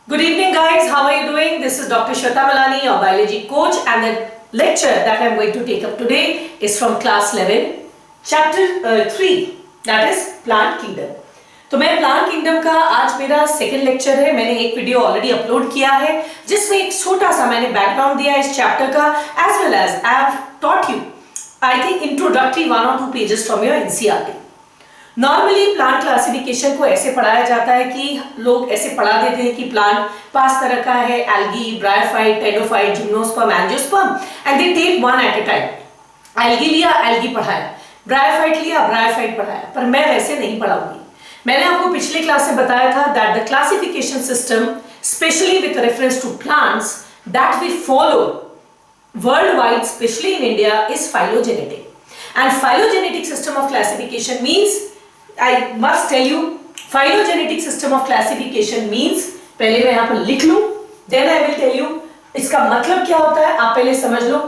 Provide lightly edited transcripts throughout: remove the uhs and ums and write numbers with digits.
Good evening, guys. How are you doing? This is Dr. Shweta Malani, your biology coach, and the lecture that I am going to take up today is from class 11, chapter 3, that is Plant Kingdom. तो मैं plant kingdom का आज मेरा second lecture है. मैंने एक video already upload किया है जिसमें एक छोटा सा मैंने बैकग्राउंड दिया इस चैप्टर का, as well as I have taught you I think introductory 1 or 2 pages from your NCERT. Normally plant classification को ऐसे पढ़ाया जाता है कि लोग ऐसे पढ़ा देते हैं कि प्लांट 5 तरह का है, algae, bryophyte, pteridophyte, gymnosperm, angiosperm, and they take one at a time. Algae लिया, एल्गी पढ़ाया, ब्रायोफाइट लिया, ब्रायोफाइट पढ़ाया. पर मैं वैसे नहीं पढ़ाऊंगी. मैंने आपको पिछले क्लास में बताया था that the classification system specially with reference to plants that we follow world wide, specially in India, is phylogenetic. And phylogenetic system of classification means, I must tell you, phylogenetic system of classification means, पहले मैं यहाँ पर लिख लूँ, then I will tell you इसका मतलब क्या होता है. आप पहले समझ लो.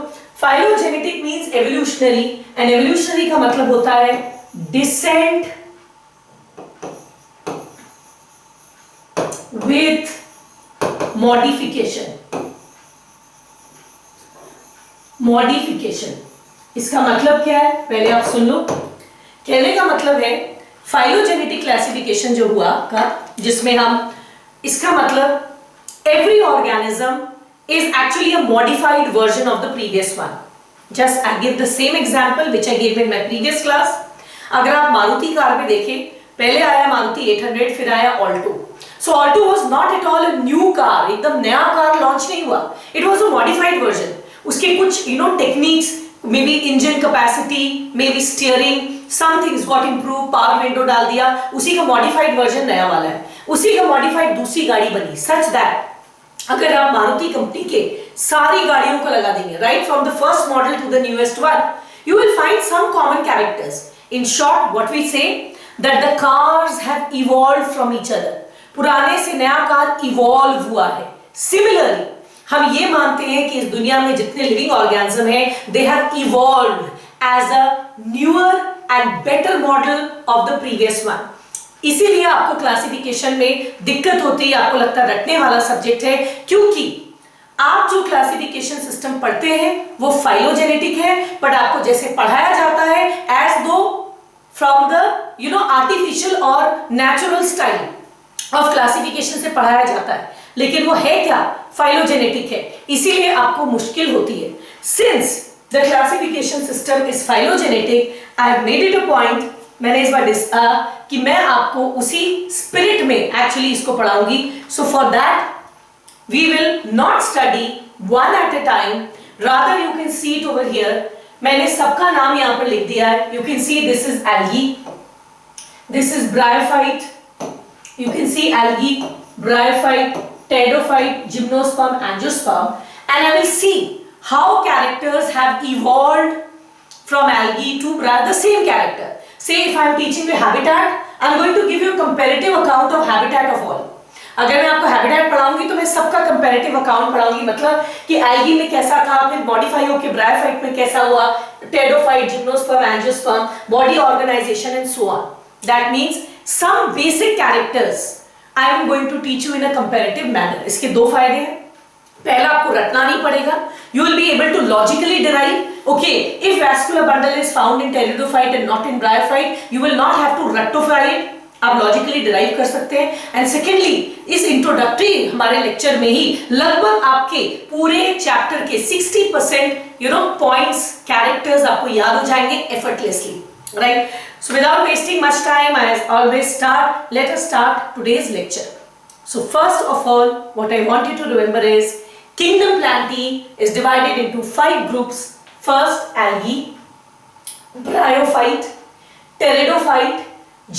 Phylogenetic means evolutionary, and evolutionary का मतलब होता है descent with modification. Modification इसका मतलब क्या है, पहले आप सुन लो. कहने का मतलब है फाइलोजेनेटिक क्लासिफिकेशन जो हुआ का, जिसमें हम, इसका मतलब every organism is actually a modified version of the previous one. Just I give the same example which I give in my previous class. अगर आप मारुति कार में देखें, पहले आया मारुति 800, फिर आया Alto. So Alto was not at all a new car, एकदम नया कार लॉन्च नहीं हुआ. It was a modified version. उसके कुछ techniques, maybe engine capacity, maybe steering, some things got improved, power window डाल दिया, उसी का modified version नया वाला है, उसी का modified दूसरी गाड़ी बनी. such that अगर आप मारुति कंपनी के सारी गाड़ियों को लगा देंगे, right from the first model to the newest one, you will find some common characters. In short, what we say that the cars have evolved from each other. पुराने से नया कार evolve हुआ है. Similarly, हम ये मानते हैं कि इस दुनिया में जितने लिविंग ऑर्गेनिज्म हैं, they have evolved as a newer and better model of the previous one. इसीलिए आपको क्लासिफिकेशन में दिक्कत होती है, आपको लगता है रटने वाला सब्जेक्ट है, क्योंकि आप जो क्लासिफिकेशन सिस्टम पढ़ते हैं वो फाइलोजेनेटिक है, बट आपको जैसे पढ़ाया जाता है एज दो फ्रॉम द आर्टिफिशियल और नेचुरल स्टाइल ऑफ क्लासिफिकेशन से पढ़ाया जाता है, लेकिन वो है क्या, फाइलोजेनेटिक है. इसीलिए आपको मुश्किल होती है. Since the classification system is phylogenetic, I have made it a point, मैंने इस बार कि मैं आपको उसी स्पिरिट में एक्चुअली इसको पढ़ाऊंगी. So for that we will not study one at a time, rather you can see it over here. मैंने सबका नाम यहां पर लिख दिया है. You can see this is algae, this is bryophyte, you can see algae, bryophyte, pteridophyte, gymnosperm, angiosperm, and I will see how characters have evolved from algae to the same character. Say if I am teaching you habitat, I am going to give you a comparative account of habitat of all. अगर मैं आपको habitat पढ़ाऊंगी तो मैं सबका comparative account पढ़ाऊंगी, मतलब कि algae में कैसा था, फिर मॉडिफाई होकर ब्रायोफाइट में कैसा हुआ, pteridophyte, gymnosperm, angiosperm, body organisation and so on. That means some basic characters I am going to teach you in a comparative manner. इसके दो फायदे हैं. पहला, आपको रटना नहीं पड़ेगा. You will be able to logically derive. Okay, if vascular bundle is found in pteridophyte and not in bryophyte, you will not have to rectify it. आप logically derive कर सकते हैं. And secondly, इस introductory हमारे lecture में ही लगभग आपके पूरे चैप्टर के 60% points, characters आपको याद हो जाएंगे effortlessly. Right? So without wasting much time, I always start. Let us start today's lecture. So first of all, what I want you to remember is kingdom Plantae is divided into 5 groups. First, algae, bryophyte, pteridophyte,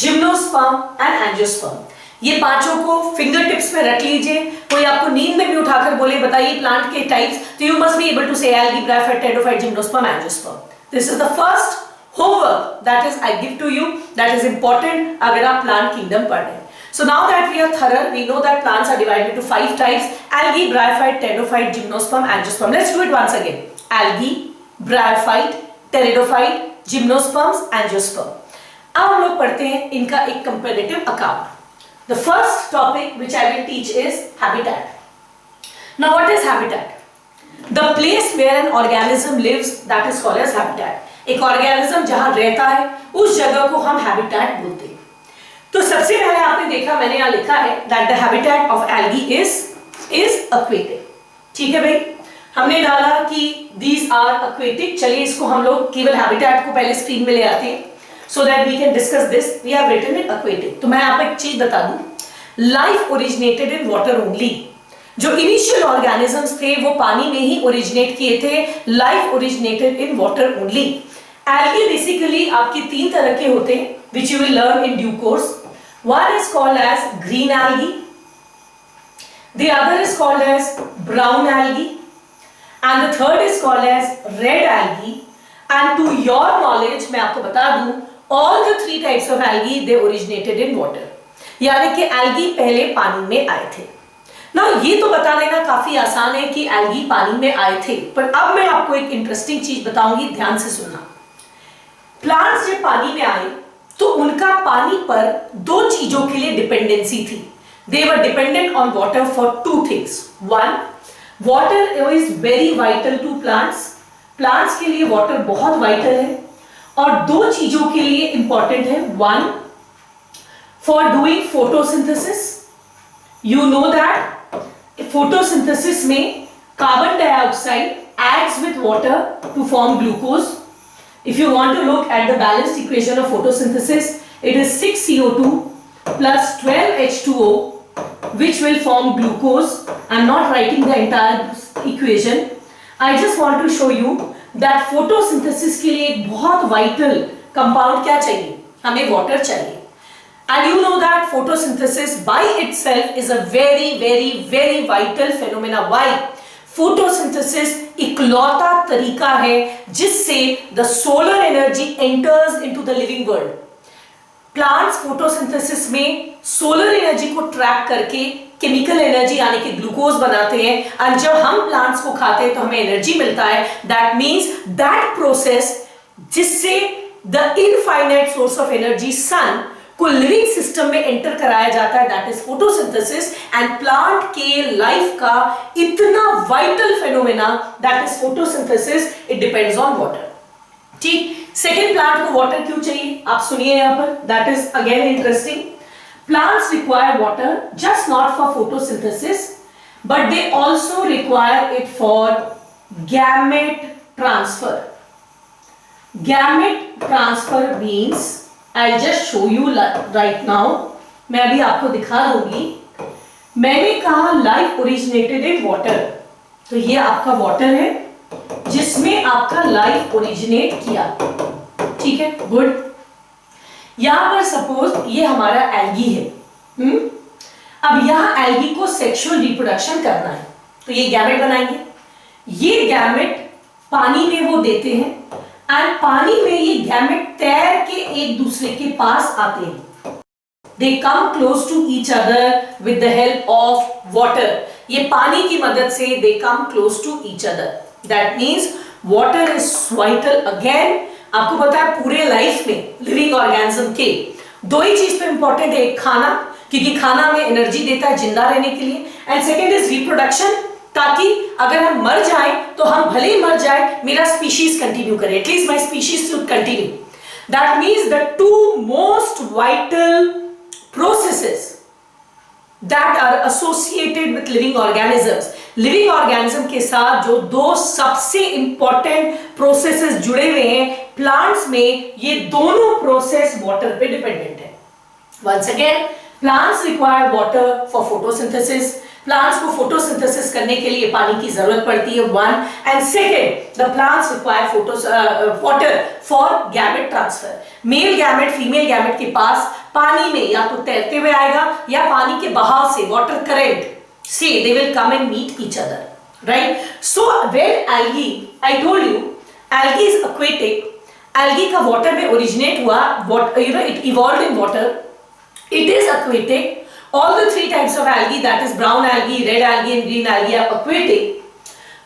gymnosperm and angiosperm. ये पांचों को finger tips में रख लीजिए. कोई आपको नींद में भी उठाकर बोले बताइए प्लांट के टाइप्स, तो you must be able to say algae, bryophyte, pteridophyte, gymnosperm, angiosperm. This is the first homework that is I give to you, that is important अगर आप plant kingdom पढ़ रहे हैं. So now that we are thorough, we know that plants are divided into 5 types: algae, bryophyte, pteridophyte, gymnosperm, angiosperm. Let's do it once again. Algae, bryophyte, pteridophyte, gymnosperms, angiosperm. अब हम लोग पढ़ते हैं इनका एक comparative account. The first topic which I will teach is habitat. Now what is habitat? The place where an organism lives, that is called as habitat. एक organism जहां रहता है उस जगह को हम habitat बोलते हैं. तो सबसे पहले आपने देखा, मैंने यहाँ लिखा है that the habitat of algae is aquatic. ठीक है भाई, हमने डाला कि these are aquatic. चलिए इसको हम लोग केवल habitat को पहले स्क्रीन में ले आते हैं so that we can discuss this. We have written it aquatic. तो मैं आपको एक चीज बता दूं, life originated in water only. जो इनिशियल ऑर्गेनिजम्स थे वो पानी में ही ओरिजिनेट किए थे. Life originated in water only. Algae basically आपके तीन तरह के होते हैं which you will learn in due course. One is called as green algae, the other is called as brown algae, and the third is called as red algae. And to your knowledge मैं आपको बता दूं, all the three types of algae they originated in water. यानी कि algae पहले पानी में आए थे. ना ये तो बता देना काफी आसान है कि एल्गी पानी में आए थे, पर अब मैं आपको एक इंटरेस्टिंग चीज बताऊंगी, ध्यान से सुनना. प्लांट्स जब पानी में आए तो उनका पानी पर दो चीजों के लिए डिपेंडेंसी थी. They were dependent on water for two things. One, water is very vital to plants. Plants के लिए वाटर बहुत वाइटल है. और दो चीजों के लिए इंपॉर्टेंट है. One, for doing photosynthesis. You know that photosynthesis में carbon dioxide adds with water to form glucose. If you want to look at the balanced equation of photosynthesis, it is 6CO2 plus 12H2O, which will form glucose. I'm not writing the entire equation. I just want to show you that photosynthesis के लिए एक बहुत vital compound क्या चाहिए? हमें water चाहिए. And you know that photosynthesis by itself is a very, very, very vital phenomena. Why? Photosynthesis इकलौता तरीका है जिससे the solar energy enters into the living world. Plants photosynthesis में solar energy को ट्रैप करके chemical energy यानी कि glucose बनाते हैं, और जब हम plants को खाते हैं तो हमें एनर्जी मिलता है. That means that process जिससे the infinite source of energy sun को लिविंग सिस्टम में एंटर कराया जाता है, that is photosynthesis. And plant के लाइफ का इतना vital phenomena that is photosynthesis, it depends on water. ठीक, सेकेंड, प्लांट को वाटर क्यों चाहिए आप सुनिए यहां पर, that is again interesting. Plants require water just not for photosynthesis but they also require it for gamete transfer. Gamete transfer means I'll just show you right now. मैं अभी आपको दिखा दूंगी. मैंने कहा लाइफ ओरिजिनेटेड इन वाटर, तो ये आपका वाटर है जिसमें आपका लाइफ ओरिजिनेट किया. ठीक है, गुड. यहां पर सपोज ये हमारा एल्गी है. अब यहां एल्गी को सेक्सुअल रिप्रोडक्शन करना है, तो ये गैमेट बनाएंगे. ये गैमेट पानी में वो देते हैं, एंड पानी में ये गैमेट तैर के एक दूसरे के पास आते हैं. They come close to each other with the help of water. ये पानी की मदद से they come close to each other. That means water is vital. Again आपको पता है पूरे लाइफ में लिविंग ऑर्गेनिज्म के दो ही चीज पे इंपॉर्टेंट है. एक खाना, क्योंकि खाना हमें एनर्जी देता है जिंदा रहने के लिए, एंड सेकेंड इज रिप्रोडक्शन, ताकि अगर हम मर जाएं तो हम भले ही मर जाए, मेरा स्पीशीज कंटिन्यू करे, at least my species should continue. That means the two most vital processes that are associated with living organisms. Living organism के साथ जो दो सबसे इंपॉर्टेंट प्रोसेसेस जुड़े हुए हैं प्लांट्स में, ये दोनों प्रोसेस वाटर पे डिपेंडेंट है. Once again, plants require water for photosynthesis. Plants को फोटोसिंथेसिस करने के लिए पानी की जरूरत पड़ती है, one. And second, the plants require water for gamete transfer. Male gamete female gamete के पास पानी में या तो तैरते हुए आएगा या पानी के बहाव से, वाटर करंट से, they will come and meet each other, right. So when algae, I told you algae is aquatic. Algae का वाटर में ओरिजिनेट हुआ, it evolved in water, it is aquatic. All the three types of algae, that is brown algae, red algae and green algae, are aquatic.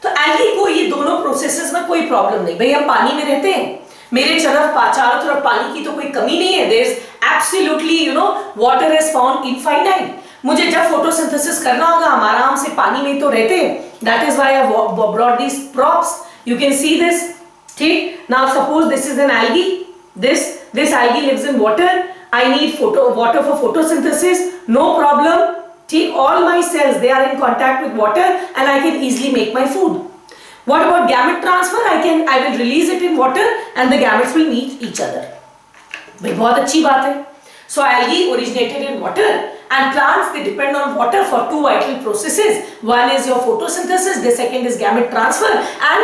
तो algae को ये दोनों processes में कोई problem नहीं. भाई हम पानी में रहते हैं, मेरे चारों तरफ पानी की तो कोई कमी नहीं है, there is absolutely water is found infinite. मुझे जब फोटोसिंथेसिस करना होगा हम आराम से पानी में तो रहते हैं, that is why I brought this props, you can see this. ठीक, now suppose this is an algae, this algae lives in water, I need water for photosynthesis, no problem. ठीक, all my cells they are in contact with water and I can easily make my food. What about gamete transfer? I will release it in water and the gametes will meet each other. भाई बहुत अच्छी बात है। So algae originated in water and plants they depend on water for two vital processes. One is your photosynthesis, the second is gamete transfer. And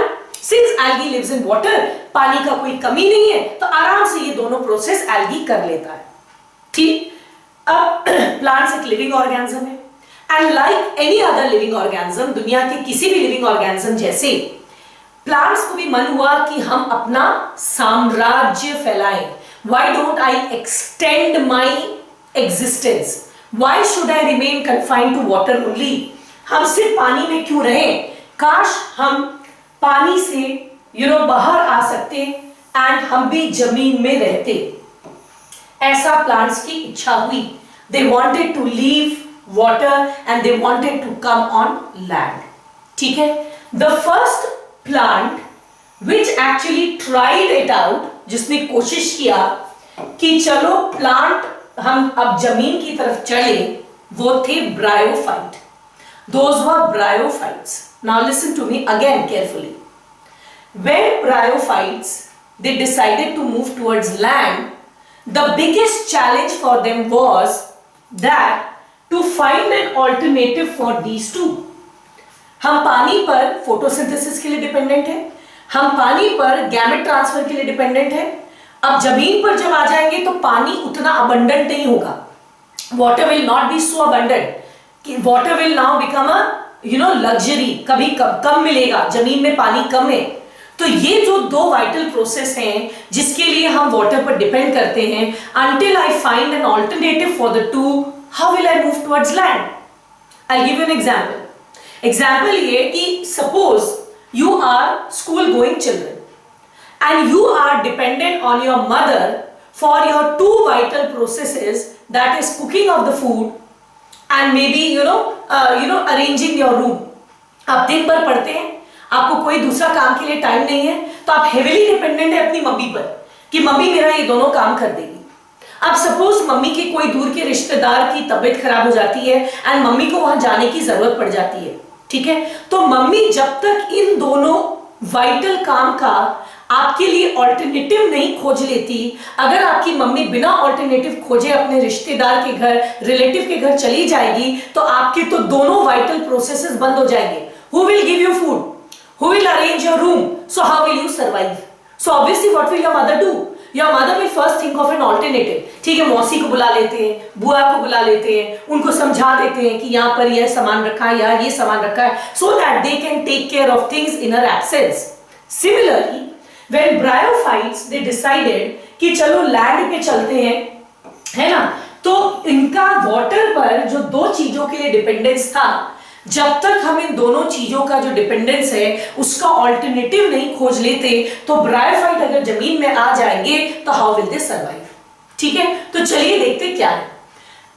since algae lives in water, पानी का कोई कमी नहीं है तो आराम से ये दोनों प्रोसेस algae कर लेता है। ठीक, अब प्लांट्स एक लिविंग ऑर्गेनिज्म है and like any other living organism, दुनिया के किसी भी लिविंग ऑर्गेनिज्म जैसे प्लांट्स को भी मन हुआ कि हम अपना साम्राज्य फैलाएं। Why don't I extend my existence, why should I remain confined to water only, हम सिर्फ पानी में क्यों रहें, काश हम पानी से बाहर आ सकते एंड हम भी जमीन में रहते। ऐसा प्लांट्स की इच्छा हुई, they wanted to leave water and they wanted to come on land. ठीक है, the first plant which actually tried it out, जिसने कोशिश किया कि चलो प्लांट हम अब जमीन की तरफ चले, वो थे bryophyte. Those were bryophytes. Now listen to me again carefully. When bryophytes they decided to move towards land, the biggest challenge for them was that to find an alternative for these two. हम पानी पर photosynthesis के लिए dependent हैं, हम पानी पर gamete transfer के लिए डिपेंडेंट हैं। अब जमीन पर जब आ जाएंगे तो पानी उतना अबंडेंट नहीं होगा, water will not be so abundant कि water will now become a luxury, कभी कम मिलेगा, जमीन में पानी कम है। तो ये जो दो वाइटल प्रोसेस हैं जिसके लिए हम वाटर पर डिपेंड करते हैं, until I find an alternative for the two, how will I move towards land? I'll give you an example. Example ये कि suppose you are school going children and you are dependent on your mother for your two vital processes, that is cooking of the food and maybe arranging your room. आप दिन भर पढ़ते हैं, आपको कोई दूसरा काम के लिए टाइम नहीं है, तो आप हेविली डिपेंडेंट है अपनी मम्मी पर कि मम्मी मेरा ये दोनों काम कर देगी। अब सपोज मम्मी के कोई दूर के रिश्तेदार की तबीयत खराब हो जाती है एंड मम्मी को वहां जाने की जरूरत पड़ जाती है, ठीक है, तो मम्मी जब तक इन दोनों वाइटल काम का आपके लिए ऑल्टरनेटिव नहीं खोज लेती, अगर आपकी मम्मी बिना ऑल्टरनेटिव खोजे अपने रिश्तेदार के घर, रिलेटिव के घर चली जाएगी, तो आपके तो दोनों वाइटल प्रोसेसेस बंद हो जाएंगे। Who will give you food? Who will arrange your room? So how will you survive? So obviously what will your mother do? Your mother will first think of an alternative. ठीक है, मौसी को बुला लेते हैं, बुआ को बुला लेते हैं, उनको समझा देते हैं कि यहाँ पर यह सामान रखा है या ये सामान रखा है, so that they can take care of things in her absence. Similarly, when bryophytes they decided कि चलो लैंड पे चलते हैं, है ना, तो इनका वाटर पर जो दो चीजों के लिए डिपेंडेंस था, जब तक हम इन दोनों चीजों का जो डिपेंडेंस है उसका ऑल्टरनेटिव नहीं खोज लेते, तो ब्रायोफाइट अगर जमीन में आ जाएंगे तो हाउ विल दे सर्वाइव। ठीक है, तो चलिए देखते क्या है।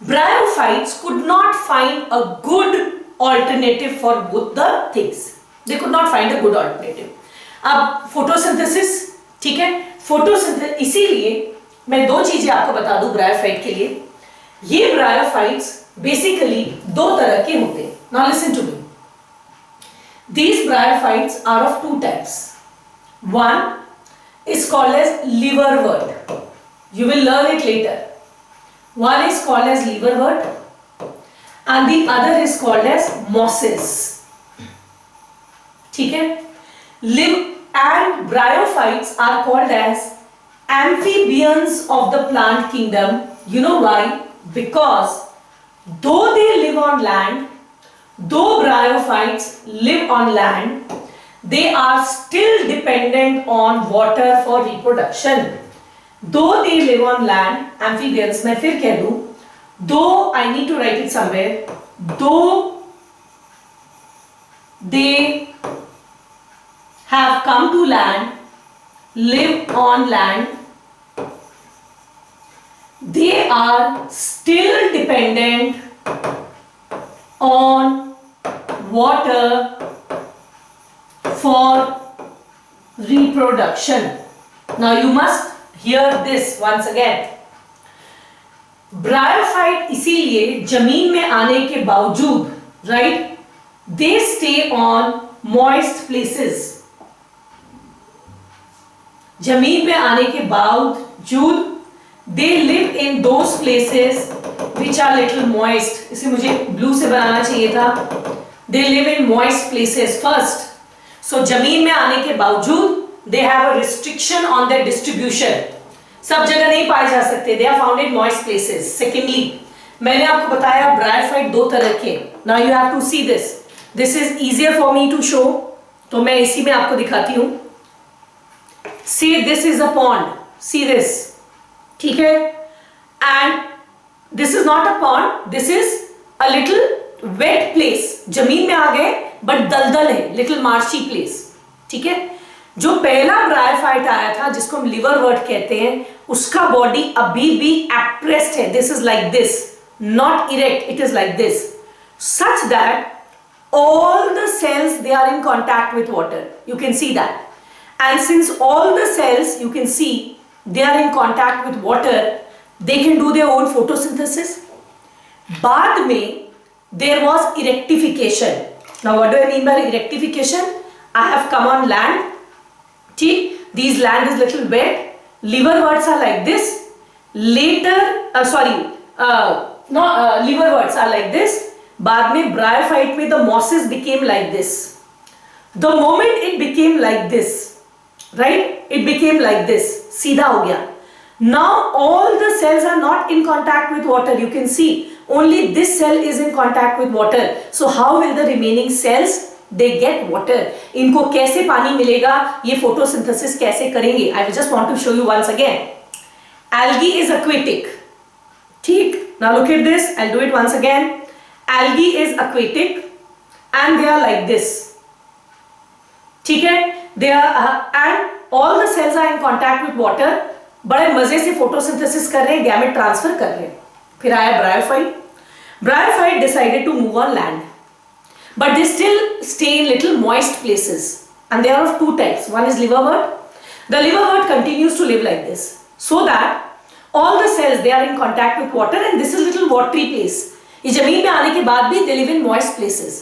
Bryophytes could not find a good alternative for both the things, they could not find a good alternative. अब फोटोसिंथेसिस, ठीक है, फोटोसिंथेसिस, इसीलिए मैं दो चीजें आपको बता दूं ब्रायोफाइट के लिए। ये ब्रायोफाइट्स बेसिकली दो तरह के होते हैं। Now listen to me. These bryophytes are of two types. One is called as liverwort. You will learn it later. One is called as liverwort and the other is called as mosses. ठीक है? And bryophytes are called as amphibians of the plant kingdom. You know why? Because though they live on land, though bryophytes live on land, they are still dependent on water for reproduction. Though they live on land, amphibians, मैं फिर कह दूं, though I need to write it somewhere, though they have come to land live on land, they are still dependent on water for reproduction. Now you must hear this once again. Bryophyte इसीलिए जमीन में आने के बावजूद, right, they stay on moist places. जमीन में आने के बावजूद they live in those places which are little moist. इसे मुझे ब्लू से बनाना चाहिए था. They live in moist places first. So जमीन में आने के बावजूद they have a restriction on their distribution. सब जगह नहीं पाए जा सकते. They are found in moist places. Secondly, मैंने आपको बताया ब्रायोफाइट दो तरह के. Now you have to see this. This is easier for me to show, तो मैं इसी में आपको दिखाती हूं. See this is a pond. See this, ठीक है, and this is not a pond, this is a little wet place. जमीन में आ गए बट दलदल है, लिटिल मार्शी प्लेस. ठीक है. जो पहला ब्रायोफाइट आया था जिसको हम लिवरवर्ट कहते हैं, उसका बॉडी अभी भी एप्रेस्ड है. This is like this, not erect, it is like this, such that all the cells, they are in contact with water. You can see that. And since all the cells, you can see, they are in contact with water, they can do their own photosynthesis. बाद में there was erectification. Now what do I mean by erectification? I have come on land. ठीक, these land is little wet. Liverworts are like this. Later, liverworts are like this. बाद में bryophyte में the mosses became like this. The moment it became like this, right? It became like this. सीधा हो गया. Now all the cells are not in contact with water. You can see only this cell is in contact with water. So how will the remaining cells they get water? इनको कैसे पानी मिलेगा? ये photosynthesis कैसे करेंगे? I just want to show you once again. Algae is aquatic. ठीक. Now look at this. I'll do it once again. Algae is aquatic and they are like this. ठीक है. They are and all the cells are in contact with water. बड़े मजे से photosynthesis कर रहे हैं, gamete transfer कर रहे हैं. फिर आया bryophyte. Bryophyte decided to move on land, but they still stay in little moist places, and they are of two types. One is liverwort. The liverwort continues to live like this, so that all the cells they are in contact with water, and this is little watery place. ये जमीन में आने के बाद भी they live in moist places.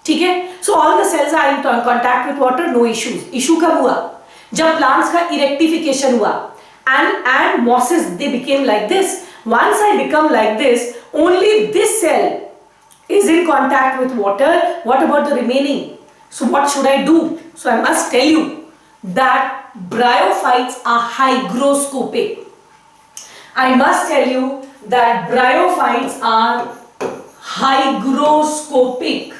ठीक है. So all the cells are in contact with water, no issues. Issue कब हुआ? जब plants का erectification हुआ and mosses they became like this. Once I become like this, only this cell is in contact with water. What about the remaining? So what should I do? So I must tell you that bryophytes are hygroscopic. I must tell you that bryophytes are hygroscopic.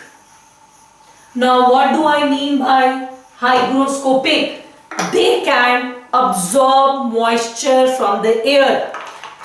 Now what do I mean by hygroscopic? They can absorb moisture from the air.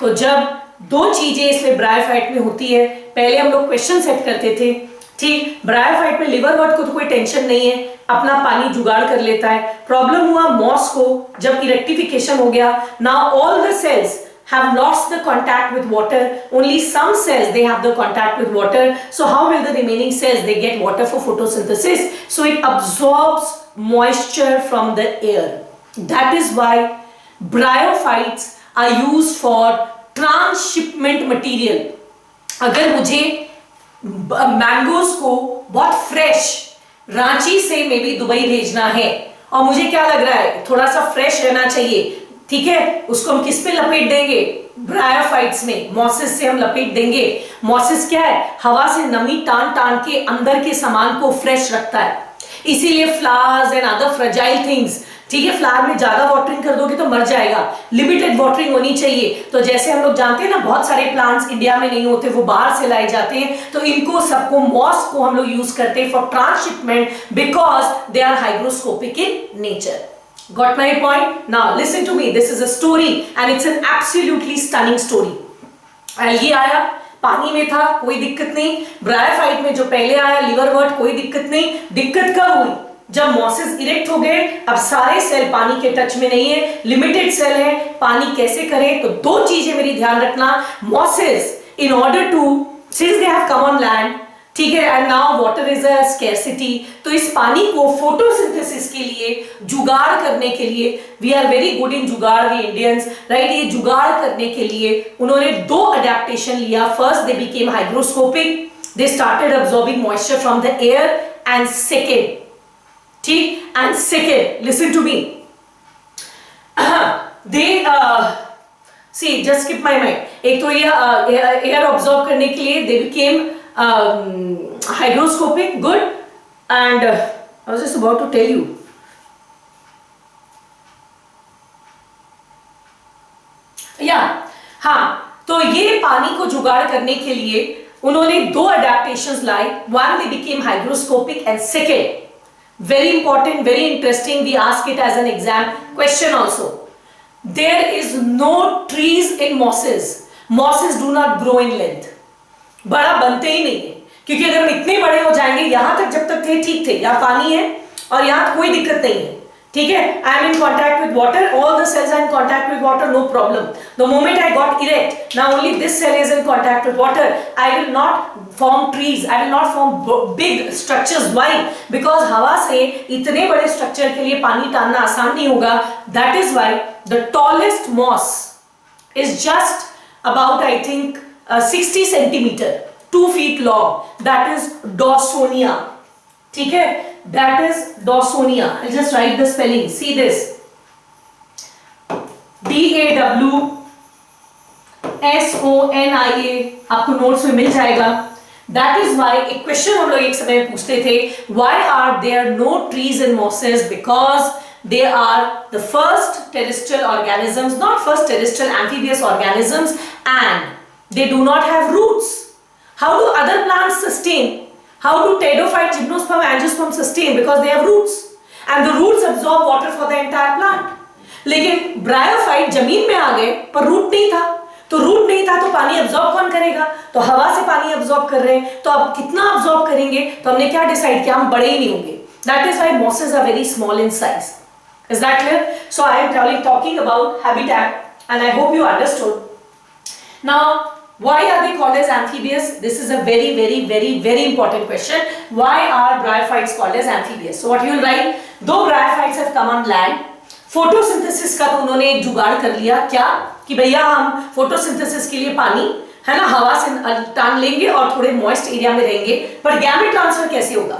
तो जब दो चीजें इसमें bryophyte में होती है, पहले हम लोग क्वेश्चन सेट करते थे. ठीक, ब्रायोफाइट में लिवरवर्ट को तो कोई टेंशन नहीं है, अपना पानी जुगाड़ कर लेता है. प्रॉब्लम हुआ मॉस को जब इरेक्टिफिकेशन हो गया. Now all the cells have lost the contact with water. Only some cells they have the contact with water. So how will the remaining cells they get water for photosynthesis? So it absorbs moisture from the air. That is why bryophytes are used for transshipment material. अगर मुझे mangoes को बहुत fresh Ranchi से may be Dubai भेजना है और मुझे क्या लग रहा है थोड़ा सा फ्रेश रहना चाहिए, ठीक है, उसको हम किस पे लपेट देंगे? ब्रायोफाइट्स में, मॉसिस से हम लपेट देंगे. मॉसिस क्या है? हवा से नमी टान टान के अंदर के सामान को फ्रेश रखता है. इसीलिए flowers and other fragile things, ठीक है, फ्लावर में ज्यादा वाटरिंग कर दोगे तो मर जाएगा. लिमिटेड वाटरिंग होनी चाहिए. तो जैसे हम लोग जानते हैं ना, बहुत सारे प्लांट्स इंडिया में नहीं होते, वो बाहर से लाए जाते हैं. तो इनको सबको मॉस को हम लोग यूज करते हैं for transshipment because they are hygroscopic in nature. Got my point? Now listen to me. This is a story and it's an absolutely stunning story. Algae आया, पानी में था, कोई दिक्कत नहीं. ब्रायोफाइट में जो पहले आया लिवरवर्ट, कोई दिक्कत नहीं. दिक्कत कब हुई? जब मॉसेस इरेक्ट हो गए, अब सारे सेल पानी के टच में नहीं है, लिमिटेड सेल है, पानी कैसे करें? तो दो चीजें मेरी ध्यान रखना, mosses in order to, since they have come on land, ठीक है, and now water is a scarcity, तो इस पानी को फोटोसिंथेसिस के लिए, जुगाड़ करने के लिए, we are very good in jugaad, we Indians, right, ये जुगाड़ करने के लिए उन्होंने दो अडेप्टेशन लिया. First they became hygroscopic, they started absorbing moisture from the air, and second, ठीक, and second, listen to me, they see just skip my mind, एक तो ये एयर ऑब्जॉर्व करने के लिए they became hygroscopic, good, and I was just about to tell you. तो ये पानी को जुगाड़ करने के लिए उन्होंने दो अडेप्टेशंस लाए. One they became hygroscopic and second, very important, very interesting, we ask it as an exam question also. There is no trees in mosses, mosses do not grow in length, बड़ा बनते ही नहीं है, क्योंकि अगर हम इतने बड़े हो जाएंगे, यहां तक जब तक थे ठीक थे, यहाँ पानी है और यहाँ कोई दिक्कत नहीं है, ठीक है, I am in contact with water, all the cells are in contact with water, no problem. The moment I got erect, now only this cell is in contact with water, I will not form trees, I will not form big structures. Why? Because हवा से इतने बड़े structure के लिए पानी टानना आसान नहीं होगा. That is why the tallest moss is just about, I think, 60 centimeter, 2 feet long, that is Dawsonia, ठीक है, that is Dawsonia. I'll just write the spelling, see this, DAWSONIA, आपको नोट्स में मिल जाएगा. That is why एक question हम लोग एक समय पूछते थे, why are there no trees in mosses? Because they are the first terrestrial organisms, not first terrestrial, amphibious organisms, and they do not have roots. How do other plants sustain? How do pteridophyte, gymnosperm, angiosperm sustain? Because they have roots, and the roots absorb water for the entire plant. लेकिन bryophyte जमीन में आ गए पर root नहीं था, तो root नहीं था तो पानी अब्सॉर्ब कौन करेगा? तो हवा से पानी अब्सॉर्ब कर रहे हैं, तो अब कितना अब्सॉर्ब करेंगे? तो हमने क्या डिसाइड किया, हम बड़े ही नहीं होंगे. That is why mosses are very small in size. Is that clear? So I am talking about habitat, and I hope you understood. Now, why are they called as amphibious? This is a very, very, very, very important question. Why are bryophytes called as amphibious? So what you will write? Though bryophytes have come on land, photosynthesis का तो उन्होंने एक जुगाड़ कर लिया. क्या? कि भैया हम photosynthesis के लिए पानी है ना हवा से टान लेंगे और थोड़े moist एरिया में रहेंगे, पर गैमेट ट्रांसफर कैसे होगा?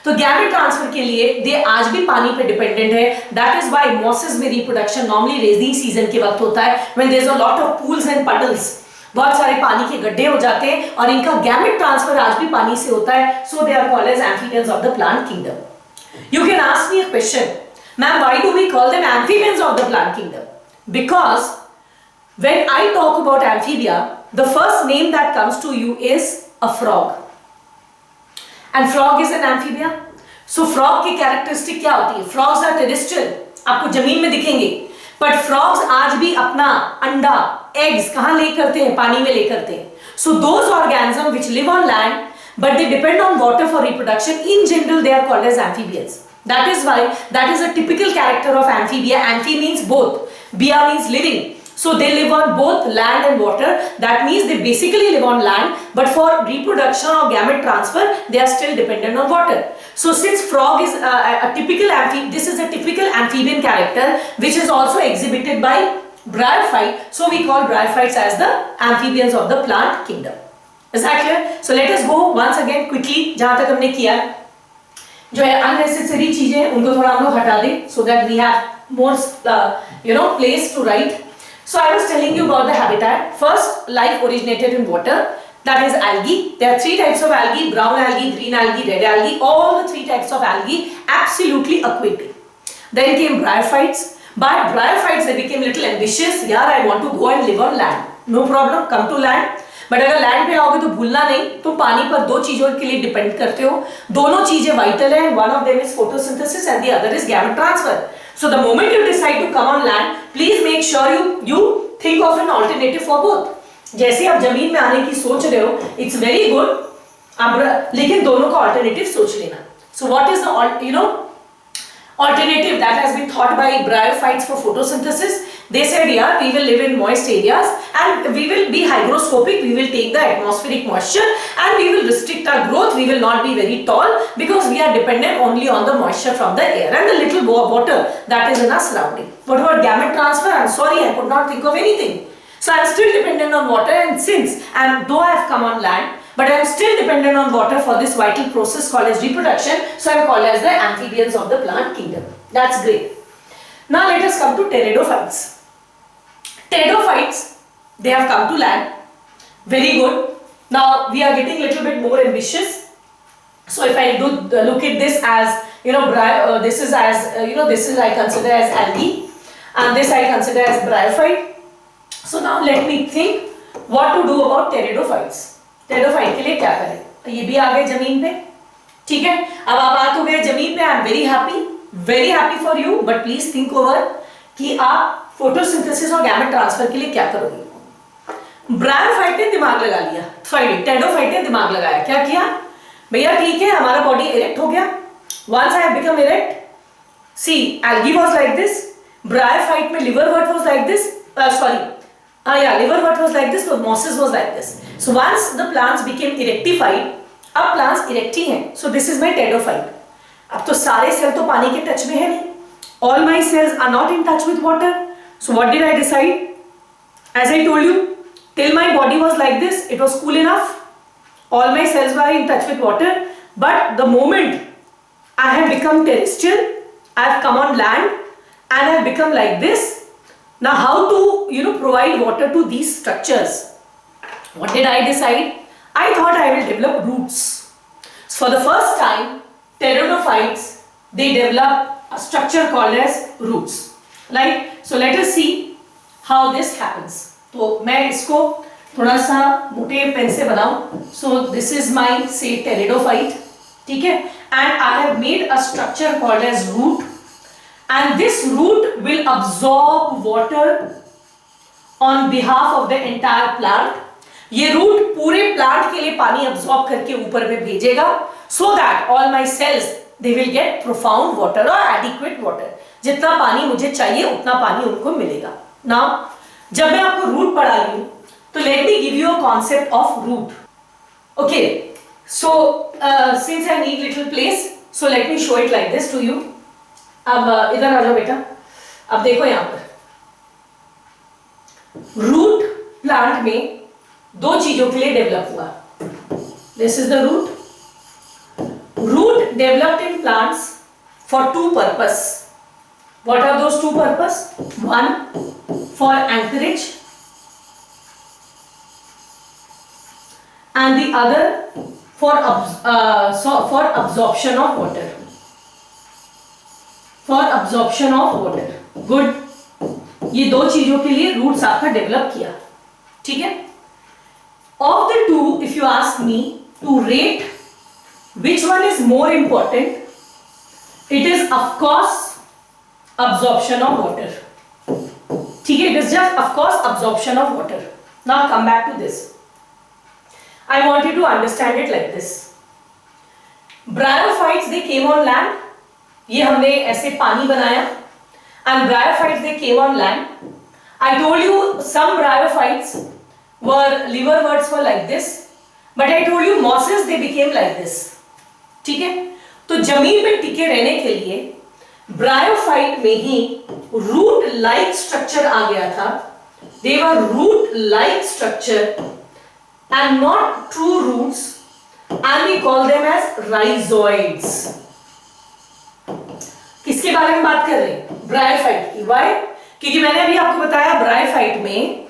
तो गैमेट ट्रांसफर के लिए दे आज भी पानी पे डिपेंडेंट है. दैट इज व्हाई मॉसेस में रिप्रोडक्शन नॉर्मली रेनिंग सीजन के वक्त होता है, when there is a lot of pools and puddles, बहुत सारे पानी के गड्ढे हो जाते हैं, और इनका गैमेट ट्रांसफर आज भी पानी से होता है. So they are called as amphibians of the plant kingdom. You can ask me a question, ma'am why do we call them amphibians of the plant kingdom? Because when I talk about amphibia, the first name that comes to you is a frog, and frog is an amphibia. So frog की characteristic क्या होती है? frogs are terrestrial, आपको जमीन में दिखेंगे, but frogs आज भी अपना अंडा, eggs कहाँ ले करते हैं? पानी में ले करते हैं. So those organisms which live on land but they depend on water for reproduction, in general they are called as amphibians. That is why that is a typical character of amphibia. Amphi means both, bia means living. So they live on both land and water. That means they basically live on land, but for reproduction or gamete transfer, they are still dependent on water. So since frog is a typical amphibian, this is a typical amphibian character which is also exhibited by bryophyte. So we call bryophytes as the amphibians of the plant kingdom. Is that clear? So let us go once again quickly. जहाँ तक हमने किया है, जो है unnecessary चीजें उनको थोड़ा हम लोग हटा दें, so that we have more place to write. So I was telling you about the habitat. First, life originated in water. That is algae. There are three types of algae: brown algae, green algae, red algae. All the three types of algae absolutely aquatic. Then came bryophytes. But bryophytes they became little ambitious. Yeah, I want to go and live on land. No problem, come to land. But अगर land पे आओगे तो भूलना नहीं, तुम पानी पर दो चीजों के लिए डिपेंड करते हो. दोनों चीजें वाइटल है. One of them is photosynthesis and the other is gamete transfer. So the moment you decide to come on land, please make sure you think of an alternative for both. जैसे आप जमीन में आने की सोच रहे हो, it's very good, लेकिन दोनों का alternative सोच लेना. So what is the alternative that has been thought by bryophytes for photosynthesis. They said, yeah, we will live in moist areas and we will be hygroscopic, we will take the atmospheric moisture and we will restrict our growth, we will not be very tall because we are dependent only on the moisture from the air and the little water that is in our surrounding. What about gamete transfer? I'm sorry, I could not think of anything. So I'm still dependent on water, and since, and though I have come on land, but I am still dependent on water for this vital process called as reproduction, so I am called as the amphibians of the plant kingdom. That's great. Now let us come to pteridophytes. Pteridophytes, they have come to land. Very good. Now we are getting a little bit more ambitious. So if I do look at this as, this is as, this is I consider as algae, and this I consider as bryophyte. So now let me think what to do about pteridophytes. Pteridophyte के लिए क्या करें? ये भी आ गए जमीन पे, ठीक है। अब आप आ तो गए जमीन पे, I am very happy for you, but please think over कि आप फोटोसिंथेसिस और गैमेट ट्रांसफर के लिए क्या करोगे। ब्रायोफाइट ने दिमाग लगा लिया, सॉरी टेरिडोफाइट ने दिमाग लगाया, क्या किया भैया, ठीक है हमारा बॉडी इरेक्ट हो गया। Once I have become erect, see algae was like this, bryophyte में liverwort was like this, liverwort was like this, but mosses was like this. So once the plants became erectified, अब plants erect ही हैं, so this is my pteridophyte. अब तो सारे cell तो पानी के touch में है नहीं, all my cells are not in touch with water. So what did I decide? As I told you, till my body was like this, it was cool enough, all my cells were in touch with water, but the moment I have become terrestrial, I have come on land and I have become like this. Now how to provide water to these structures? What did I decide? I thought I will develop roots. So for the first time, pteridophytes, they develop a structure called as roots. Right? So let us see how this happens. तो मैं इसको थोड़ा सा मोटे pen से बनाऊं. So this is my say pteridophyte, ठीक है? And I have made a structure called as root. And this root will absorb water on behalf of the entire plant. ये root पूरे plant के लिए पानी absorb करके ऊपर में भेजेगा, so that all my cells they will get profound water or adequate water. जितना पानी मुझे चाहिए उतना पानी उनको मिलेगा. Now जब मैं आपको root पढ़ा रही हूँ, तो let me give you a concept of root. Okay, so since I need little place, so let me show it like this to you. अब इधर आ जाओ बेटा, अब देखो यहाँ पर रूट प्लांट में दो चीजों के लिए डेवलप हुआ. This is the root. Root developed in plants for two purpose. What are those two purpose? One for anchorage and the other for absorption of water. For absorption of water. Good. ये दो चीजों के लिए roots आपका develop किया, ठीक है? Of the two, if you ask me to rate which one is more important, it is of course absorption of water. ठीक है? It is just of course absorption of water. Now come back to this. I want you to understand it like this. Bryophytes, they came on land. ये हमने ऐसे पानी बनाया, and bryophytes they came on land. I told you some bryophytes liverworts were like this, but I told you mosses they became like this. ठीक है? तो जमीन में टिके रहने के लिए bryophyte में ही root like structure आ गया था. They were root like structure and not true roots, and we call them as rhizoids. किसके बारे में बात कर रहे हैं? ब्रायोफाइट की. वाई? क्योंकि मैंने अभी आपको बताया ब्रायोफाइट में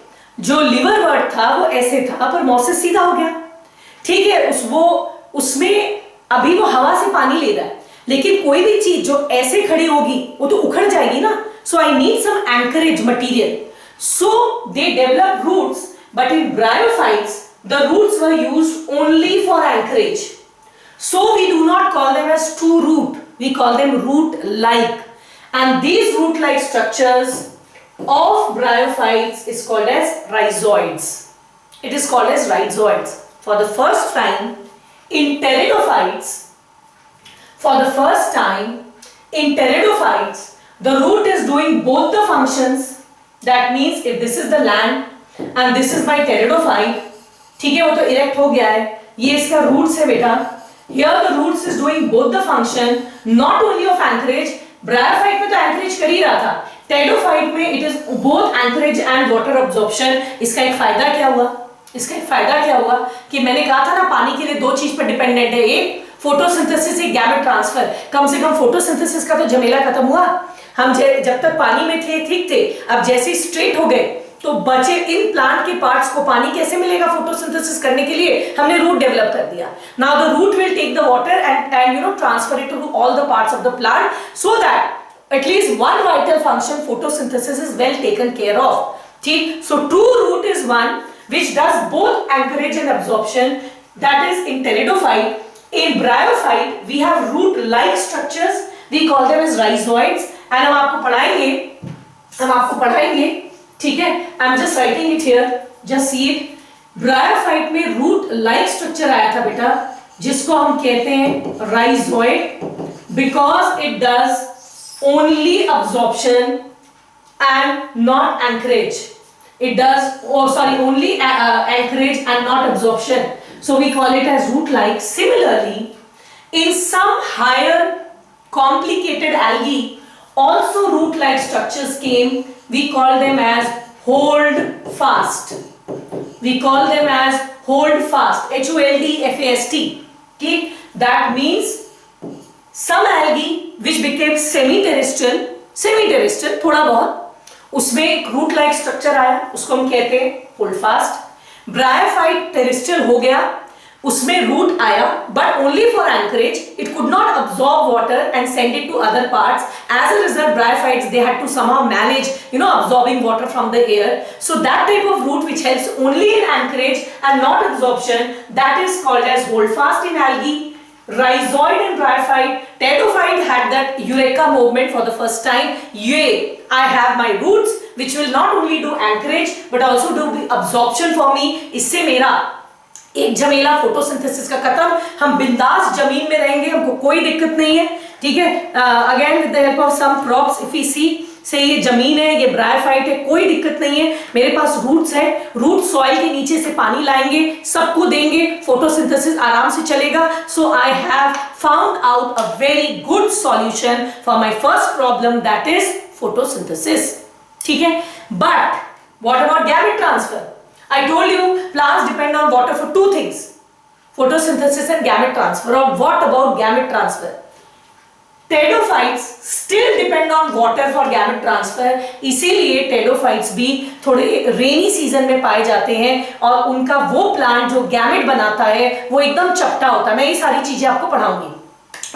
जो लिवरवर्ट था वो ऐसे था, पर मॉसेस सीधा हो गया, ठीक है? उसमें अभी वो हवा से पानी ले रहा है, लेकिन कोई भी चीज जो ऐसे खड़ी होगी वो तो उखड़ जाएगी ना. So I need some anchorage material, so they develop roots, but in bryophytes the roots were used only for anchorage. So we do not call them as true root. We call them root-like, and these root-like structures of bryophytes is called as rhizoids. It is called as rhizoids. For the first time in pteridophytes, for the first time In pteridophytes, the root is doing both the functions. That means if this is the land and this is my pteridophyte, ठीक है, वो तो erect हो गया है, ये इसका roots है बेटा. Here the roots is doing both the function, not only of anchorage. Bryophyte में तो anchorage कर ही रहा था. Pteridophyte में it is both anchorage and water absorption. इसका एक फायदा क्या हुआ? इसका एक फायदा क्या हुआ कि मैंने कहा था ना पानी के लिए दो चीज पर डिपेंडेंट है, एक फोटोसिंथेसिस, एक गैमेट ट्रांसफर. कम से कम फोटोसिंथेसिस का तो झमेला खत्म हुआ. हम जब तक पानी में थे ठीक थे, अब जैसे स्ट्रेट हो गए तो बचे इन प्लांट के पार्ट्स को पानी कैसे मिलेगा फोटोसिंथेसिस करने के लिए? हमने रूट डेवलप कर दिया. Now the root will take the water and you know transfer it to all the parts of the plant so that at least one vital function, photosynthesis, is well taken care of. ठीक, so true root is one which does both anchorage and absorption, that is in pteridophyte. In bryophyte we have root like structures, we call them as rhizoids, and हम आपको पढ़ाएंगे, ठीक है. I'm just writing it here, just see it. Bryophyte में root like structure आया था बेटा, जिसको हम कहते हैं rhizoid, because it does only absorption and not anchorage. It does only anchorage and not absorption, so we call it as root like. Similarly, in some higher complicated algae also root like structures came. We call them as hold fast. We call them as hold fast, HOLDFAST. Okay, that means some algae which became semi-terrestrial थोड़ा बहुत, उसमें एक root like structure आया, उसको हम कहते हैं hold fast. Bryophyte terrestrial हो गया, उसमें रूट आया but only for anchorage. It could not absorb water and send it to other parts. As a result, bryophytes, they had to somehow manage, you know, absorbing water from the air. So that type of root which helps only in anchorage and not absorption, that is called as hold fast in algae. Rhizoid and bryophyte. Pteridophyte had that eureka movement for the first time. Yay, I have my roots which will not only do anchorage but also do absorption for me. इससे मेरा एक झमेला photosynthesis का खत्म, हम बिंदास जमीन में रहेंगे, हमको कोई दिक्कत नहीं है. ठीक है, again with the help of some props, if we see से ये जमीन है, ये ब्रायोफाइट है, कोई दिक्कत नहीं है. मेरे पास रूट्स है, रूट सॉइल के नीचे से पानी लाएंगे, सबको देंगे, फोटोसिंथेसिस आराम से चलेगा. So I have found out a very good solution for my first problem, that is photosynthesis. ठीक है, but what about gamete transfer? I told you plants depend on water for two things, photosynthesis and gamete transfer. Or what about gamete transfer? Pteridophytes still depend on water for gamete transfer. इसीलिए pteridophytes भी थोड़े rainy season में पाए जाते हैं और उनका वो प्लांट जो गैमेट बनाता है वो एकदम चपटा होता है. मैं ये सारी चीजें आपको पढ़ाऊंगी.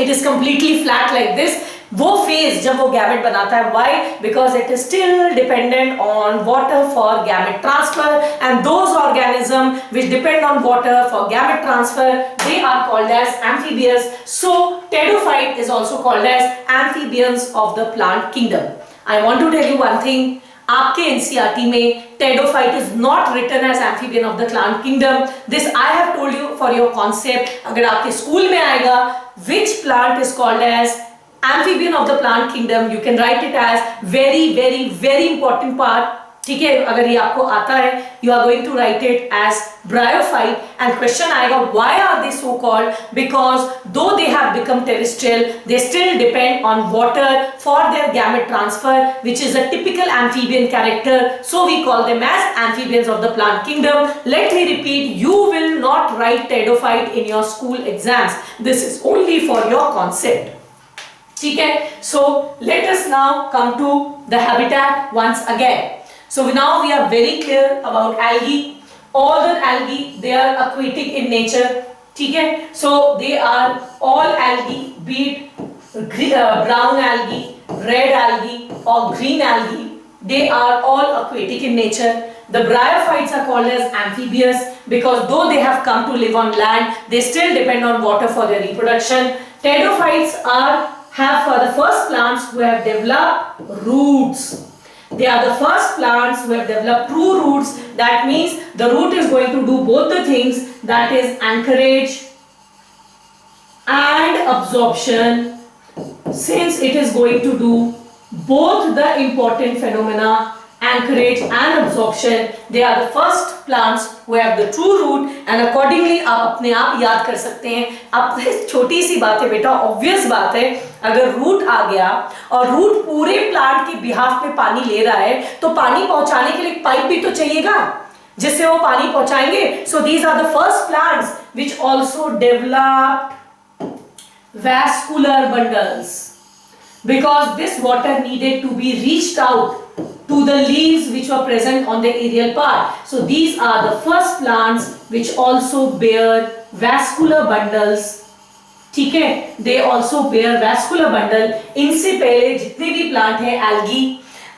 It is completely flat like this. वो फेज जब वो गैमेट बनाता है, why? Because it is still dependent on water for gamete transfer, and those organisms which depend on water for gamete transfer, they are called as amphibians. So pteridophyte is also called as amphibians of the plant kingdom. I want to tell you one thing. आपके NCERT में pteridophyte is not written as amphibian of the plant kingdom. This I have told you for your concept. अगर आपके school में आएगा which plant is called as amphibian of the plant kingdom, you can write it as very very very important part. ठीक है, अगर ये आपको आता है, you are going to write it as bryophyte, and question आएगा why are they so called? Because though they have become terrestrial, they still depend on water for their gamete transfer, which is a typical amphibian character. So we call them as amphibians of the plant kingdom. Let me repeat, you will not write pteridophyte in your school exams. This is only for your concept. ठीक है, so let us now come to the habitat once again. So now we are very clear about algae. All the algae, they are aquatic in nature. ठीक है, so they are all algae, be it brown algae, red algae or green algae. They are all aquatic in nature. The bryophytes are called as amphibious because though they have come to live on land, they still depend on water for their reproduction. Pteridophytes have for the first plants who have developed roots. They are the first plants who have developed true roots. That means the root is going to do both the things, that is anchorage and absorption. since it is going to do both the important phenomena, anchorage and absorption, they are the first plants who have the true root, and accordingly आप अपने आप याद कर सकते हैं। अब छोटी सी बात है बेटा, ऑब्वियस बात है, अगर रूट आ गया और रूट पूरे प्लांट के बिहाफ में पानी ले रहा है तो पानी पहुंचाने के लिए पाइप भी तो चाहिएगा जिससे वो पानी पहुंचाएंगे। So these are the first plants which also developed vascular bundles because this water needed to be reached out to the leaves which were present on the aerial part. So these are the first plants which also bear vascular bundles. ठीक है, they also bear vascular bundle. इनसे पहले जितने भी plant है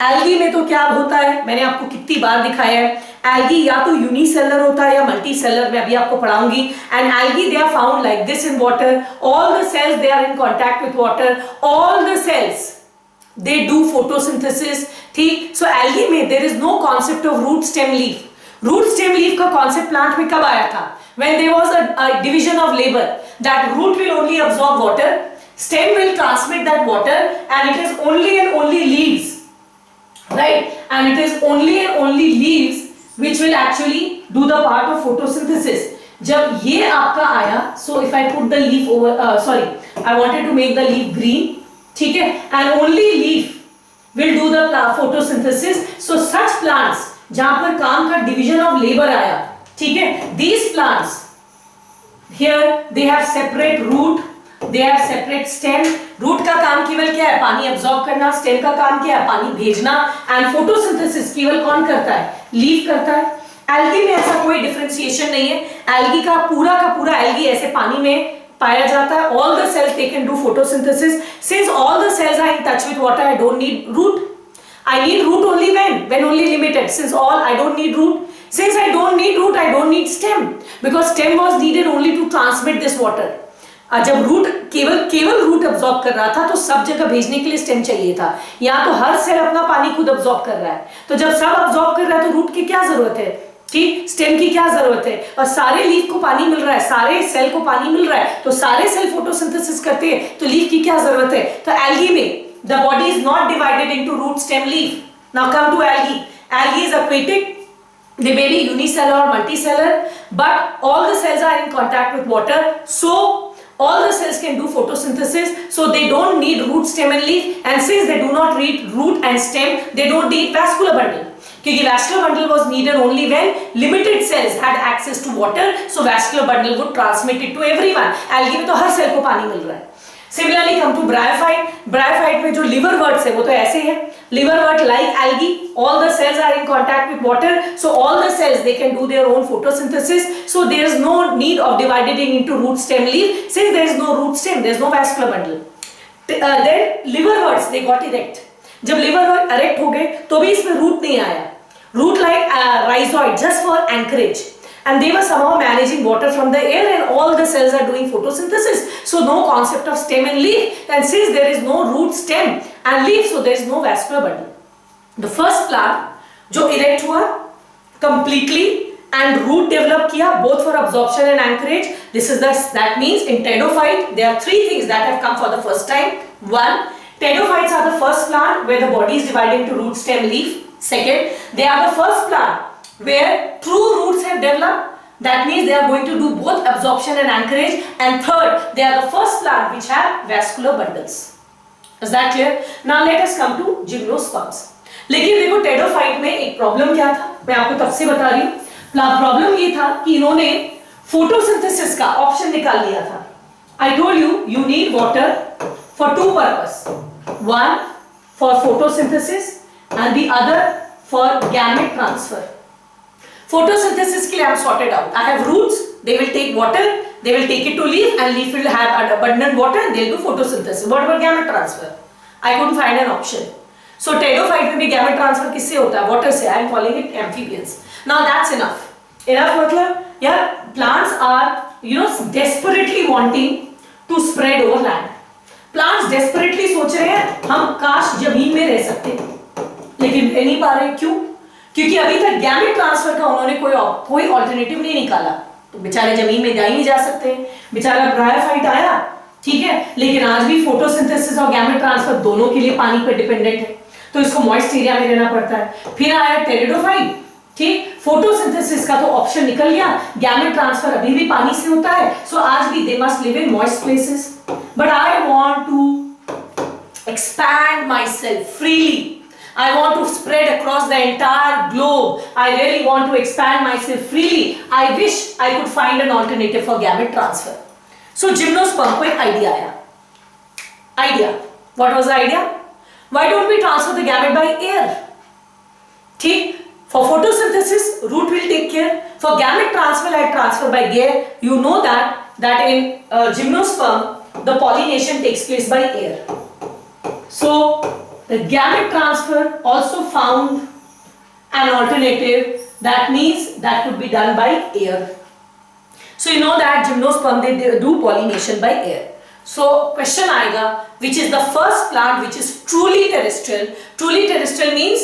algae में तो क्या होता है, मैंने आपको कितनी बार दिखाया है, एल्गी या तो यूनिसेलर होता है या मल्टीसेलर, मैं अभी आपको पढ़ाऊंगी। And algae they are found like this in water, all the cells they are in contact with water, all the cells they do photosynthesis. ठीक, सो एल्गी में there is no concept of root stem leaf. Root stem leaf का concept plant में कब आया था? When there was a division of labour, that root will only absorb water, stem will transmit that water, and it is only and only leaves, right, and it is only and only leaves which will actually do the part of photosynthesis. जब ये आपका आया, so if I put the leaf over, sorry, I wanted to make the leaf green, ठीक है, and only leaf will do the photosynthesis. So such plants जहां पर काम का division of labor आया, ठीक है, these plants here they have separate root, they have separate stem. Root का काम केवल क्या है? पानी अब्सॉर्ब करना। स्टेम का काम क्या है? पानी भेजना। एंड फोटोसिंथेसिस केवल कौन करता है? लीफ करता है। एल्गी में ऐसा कोई डिफरेंशिएशन नहीं है, एल्गी का पूरा एल्गी ऐसे पानी में पाया जाता है। All the cells they can do photosynthesis. Since all the cells are in touch with water, I don't need root, I need root only when only limited. Since all I don't need root, since I don't need root, I don't need stem, because stem was needed only to transmit this water. जब root केवल root absorb कर रहा था तो सब जगह भेजने के लिए स्टेम चाहिए था। यहाँ तो हर सेल अपना पानी खुद अब्सॉर्ब कर रहा है, तो जब सब अब्सॉर्ब कर रहा है तो रूट की क्या जरूरत है? ठीक, स्टेम की क्या जरूरत है? और सारे लीफ को पानी मिल रहा है, सारे सेल को पानी मिल रहा है, तो सारे सेल फोटोसिंथेसिस करते हैं, तो लीफ की क्या जरूरत है? तो एल्गी में the body is not divided into root, stem, leaf. Now come to algae. Algae is aquatic. They may be unicellular or multicellular, but all the cells are in contact with water, so all the cells can do photosynthesis. So they don't need root, stem and leaf, and since they do not need root and stem, they don't need vascular bundle. क्योंकि vascular bundle was needed only when limited cells had access to water, so vascular bundle would transmit it to everyone. Algae में तो हर cell को पानी मिल रहा है। Similarly, come to bryophyte. Bryophyte में जो liverworts है वो तो ऐसे है। Liverwort like algae, all the cells are in contact with water, so all the cells they can do their own photosynthesis. So there is no need of dividing into root, stem, leaf. Since there is no root, stem, there is no vascular bundle. Then liverworts they got erect. जब liverwort erect हो गए तो भी इसमें root नहीं आया। Root like rhizoid just for anchorage. And they were somehow managing water from the air, and all the cells are doing photosynthesis. So no concept of stem and leaf. And since there is no root, stem and leaf, so there is no vascular bundle. The first plant जो erect हुआ completely and root develop किया both for absorption and anchorage. This is that means in pteridophyte there are three things that have come for the first time. One, pteridophytes are the first plant where the body is divided into root, stem, leaf. Second, they are the first plant where true roots have developed, that means they are going to do both absorption and anchorage. And third, they are the first plant which have vascular bundles. Is that clear? Now let us come to gymnosperms. लेकिन देखो pteridophyte में एक problem क्या था, मैं आपको तब से बता रही हूँ। प्रॉब्लम ये था कि इन्होंने फोटोसिंथेसिस का ऑप्शन निकाल लिया था। I told you you need water for two purposes, one for photosynthesis and the other for gamete transfer. Photosynthesis के लिए I am sorted out. I have roots, they will take water, they will take it to leaf, and leaf will have abundant water, and they will do photosynthesis. What about gamete transfer? I couldn't find an option. So pteridophyte में भी gamete transfer किससे होता है? Water से. I am calling it amphibians. Now that's enough. Enough मतलब यार plants are desperately wanting to spread over land. Plants desperately सोच रहे हैं हम काश जमीन में रह सकते, लेकिन रह नहीं पा रहे। क्यों? क्योंकि अभी तक गैमेट ट्रांसफर का उन्होंने कोई ऑल्टरनेटिव नहीं निकाला, तो बेचारे जमीन में जा ही नहीं जा सकते। बेचारा ब्रायोफाइट आया, ठीक है, लेकिन आज भी फोटोसिंथेसिस और गैमेट ट्रांसफर दोनों के लिए पानी पर डिपेंडेंट है, तो इसको मॉइस्ट एरिया में रहना पड़ता है। फिर आया टेरिडोफाइट, ठीक, फोटोसिंथेसिस का तो ऑप्शन निकल गया, गैमेट ट्रांसफर अभी भी पानी से होता है, सो आज भी they must live in moist places. But I want to expand myself freely, I want to spread across the entire globe. I really want to expand myself freely. I wish I could find an alternative for gamete transfer. So gymnosperm को एक idea आया. Idea. What was the idea? Why don't we transfer the gamete by air? ठीक. For photosynthesis, root will take care. For gamete transfer, I transfer by air. You know that in gymnosperm, the pollination takes place by air. So the gamete transfer also found an alternative, that means that could be done by air. So you know that gymnosperm they do pollination by air. So question आएगा, which is the first plant which is truly terrestrial? Truly terrestrial means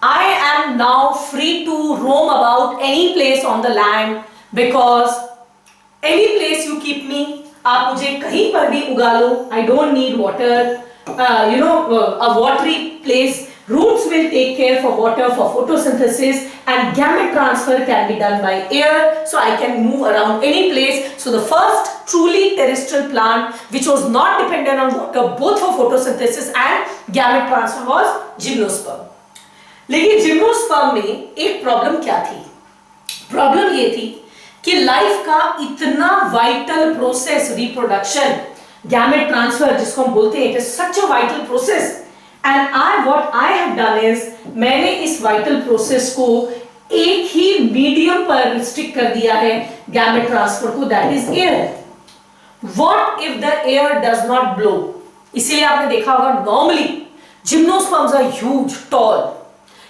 I am now free to roam about any place on the land, because any place you keep me, आप मुझे कहीं पर भी उगा लो, I don't need water. A watery place, roots will take care for water for photosynthesis, and gamete transfer can be done by air, so I can move around any place. So the first truly terrestrial plant which was not dependent on water both for photosynthesis and gamete transfer was gymnosperm. लेकिन gymnosperm में एक problem क्या थी? Problem ये थी कि life का इतना vital process reproduction, gamete transfer जिसको हम बोलते हैं, it is such a vital process, and what I have done is, मैंने इस वाइटल प्रोसेस को एक ही मीडियम पर रिस्ट्रिक्ट कर दिया है गैमेट ट्रांसफर को, that is air. What if the air does not blow? इसीलिए आपने देखा होगा normally gymnosperms are huge, tall.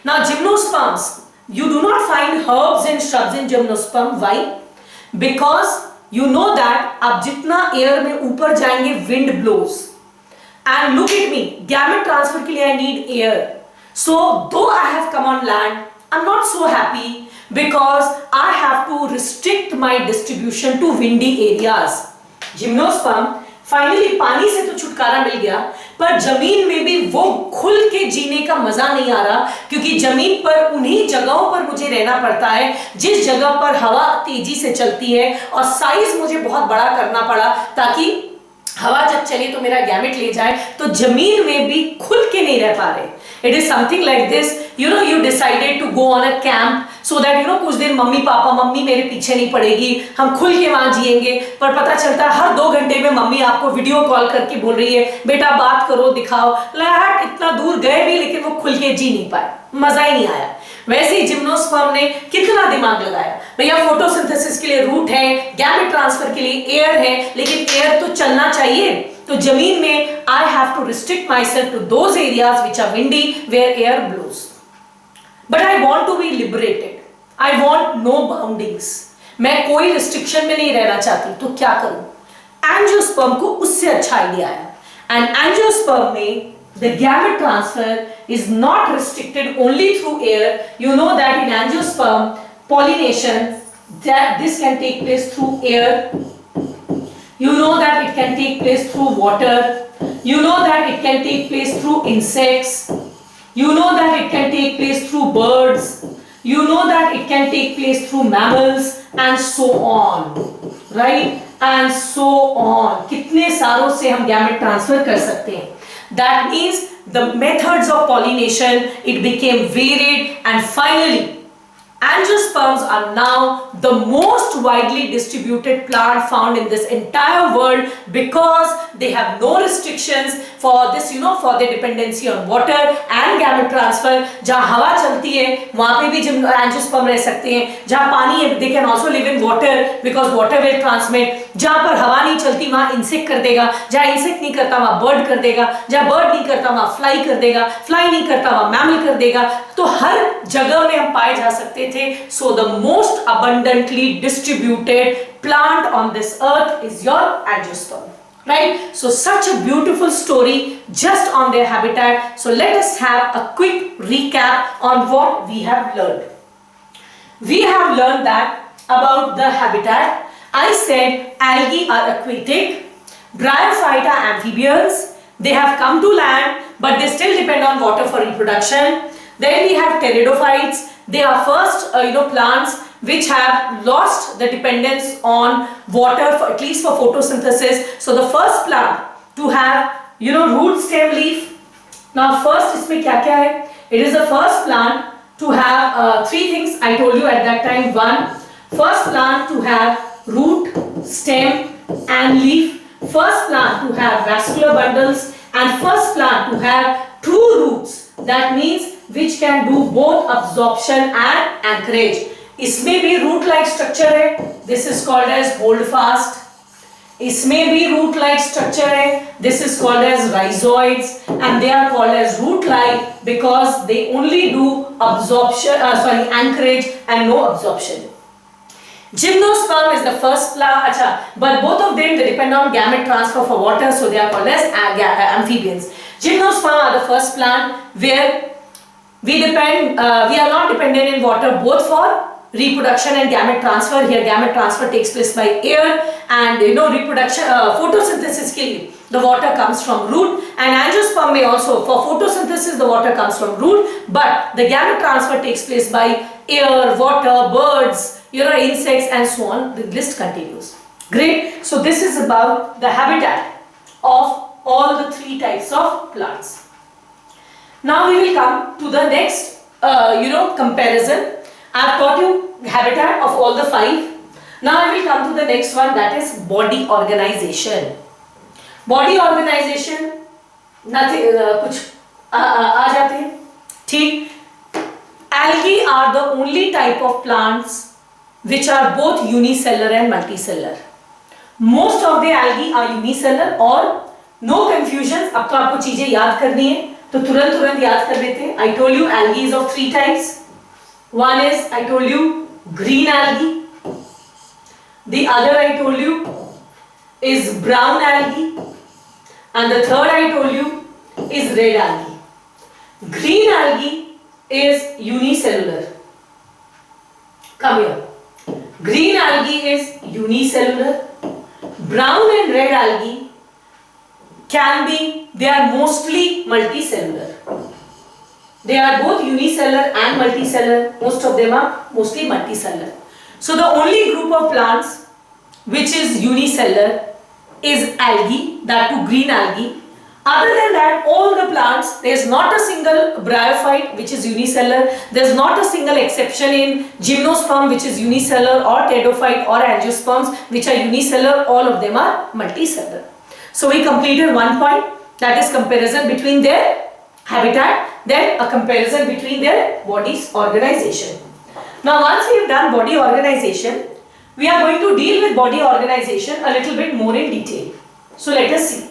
Now gymnosperms, you do not find herbs and shrubs in gymnosperm. Why? Because you know that आप जितना air में ऊपर जाएंगे wind blows, and look at me, gamete transfer के लिए I need air. So though I have come on land, I am not so happy because I have to restrict my distribution to windy areas. Gymnosperm finally पानी से तो छुटकारा मिल गया, पर जमीन में भी वो खुल के जीने का मजा नहीं आ रहा, क्योंकि जमीन पर उन्हीं जगहों पर मुझे रहना पड़ता है जिस जगह पर हवा तेजी से चलती है, और साइज मुझे बहुत बड़ा करना पड़ा ताकि हवा जब चले तो मेरा गैमेट ले जाए. तो जमीन में भी खुल के नहीं रह पा रहे. It is something like this, you decided to go on a camp so that कुछ दिन मम्मी मेरे पीछे नहीं पड़ेगी, हम खुल के वहां जिएंगे. पर पता चलता है हर 2 घंटे में मम्मी आपको वीडियो कॉल करके बोल रही है बेटा बात करो, दिखाओ. लहट इतना दूर गए भी लेकिन वो खुल के जी नहीं पाए, मजा ही नहीं आया. वैसे ही जिम्नोस्पर्म ने कितना दिमाग लगाया, भैया फोटोसिंथेसिस के लिए रूट है, गैमेट ट्रांसफर के लिए एयर है, लेकिन एयर तो चलना चाहिए. तो जमीन में I have to restrict myself to those areas which are windy where air blows. But I want to be liberated, I want no boundings. मैं कोई रिस्ट्रिक्शन में नहीं रहना चाहती, तो क्या करूं? एंजियोस्पर्म को उससे अच्छा आइडिया आया. एंड एंजियोस्पर्म में the gamete transfer is not restricted only through air. You know that in angiosperm pollination, that this can take place through air. You know that it can take place through water. You know that it can take place through insects. You know that it can take place through birds. You know that it can take place through mammals and so on, right? And so on. कितने सारों से हम gamete transfer कर सकते हैं. That means the methods of pollination, it became varied, and finally angiosperms are now the most widely distributed plant found in this entire world because they have no restrictions for this, for their dependency on water and gamete transfer. जहाँ हवा चलती है वहाँ पे भी angiosperm रह सकते हैं. जहाँ पानी है they can also live in water because water will transmit. जहाँ पर हवा नहीं चलती वहाँ insect कर देगा, जहाँ insect नहीं करता वहाँ bird कर देगा, जहाँ bird नहीं करता वहाँ fly कर देगा, fly नहीं करता वहाँ mammal कर देगा. तो हर जगह में हम पाए जा सकते थे. So the most abundantly distributed plant on this earth is your angiosperm, right? So such a beautiful story just on their habitat. So let us have a quick recap on what we have learned. We have learned that about the habitat. I said algae are aquatic, Bryophyte are amphibians. They have come to land, but they still depend on water for reproduction. Then we have pteridophytes. They are first, plants which have lost the dependence on water, for, at least for photosynthesis. So the first plant to have, root, stem, leaf. Now first, इसमें क्या क्या है? It is the first plant to have three things I told you at that time. One, first plant to have root, stem and leaf. First plant to have vascular bundles, and first plant to have true roots. That means which can do both absorption and anchorage. इसमें भी root like structure है. This is called as holdfast. इसमें भी root like structure है. This is called as rhizoids, and they are called as root like because they only do anchorage and no absorption. Gymnosperm is the first plant, but both of them they depend on gamete transfer for water, so they are called as amphibians. Gymnosperm are the first plant where we are not dependent in water both for reproduction and gamete transfer. Here gamete transfer takes place by air, and reproduction, photosynthesis के लिए the water comes from root, and angiosperm may also, for photosynthesis the water comes from root, but the gamete transfer takes place by air, water, birds, insects and so on. The list continues. Great. So this is about the habitat of all the three types of plants. Now we will come to the next comparison. I have taught you habitat of all the five. Now I will come to the next one, that is body organization. Body organization, nothing, कुछ आ जाते हैं, ठीक. Algae are the only type of plants which are both unicellular and multicellular. Most of the algae are unicellular, और no confusion. अब तो आपको चीजें याद करनी है तो तुरंत याद कर लेते हैं. I told you algae is of three types. One is, I told you, green algae. The other I told you is brown algae, and the third I told you is red algae. Green algae is unicellular. Come here. Green algae is unicellular. Brown and red algae they are mostly multicellular. They are both unicellular and multicellular. Most of them are mostly multicellular. So the only group of plants which is unicellular is algae, that too green algae. Other than that, all the plants, there is not a single bryophyte which is unicellular. There is not a single exception in gymnosperm which is unicellular, or pteridophyte or angiosperms which are unicellular. All of them are multicellular. So we completed one point, that is comparison between their habitat, then a comparison between their body's organization. Now once we have done body organization, we are going to deal with body organization a little bit more in detail. So let us see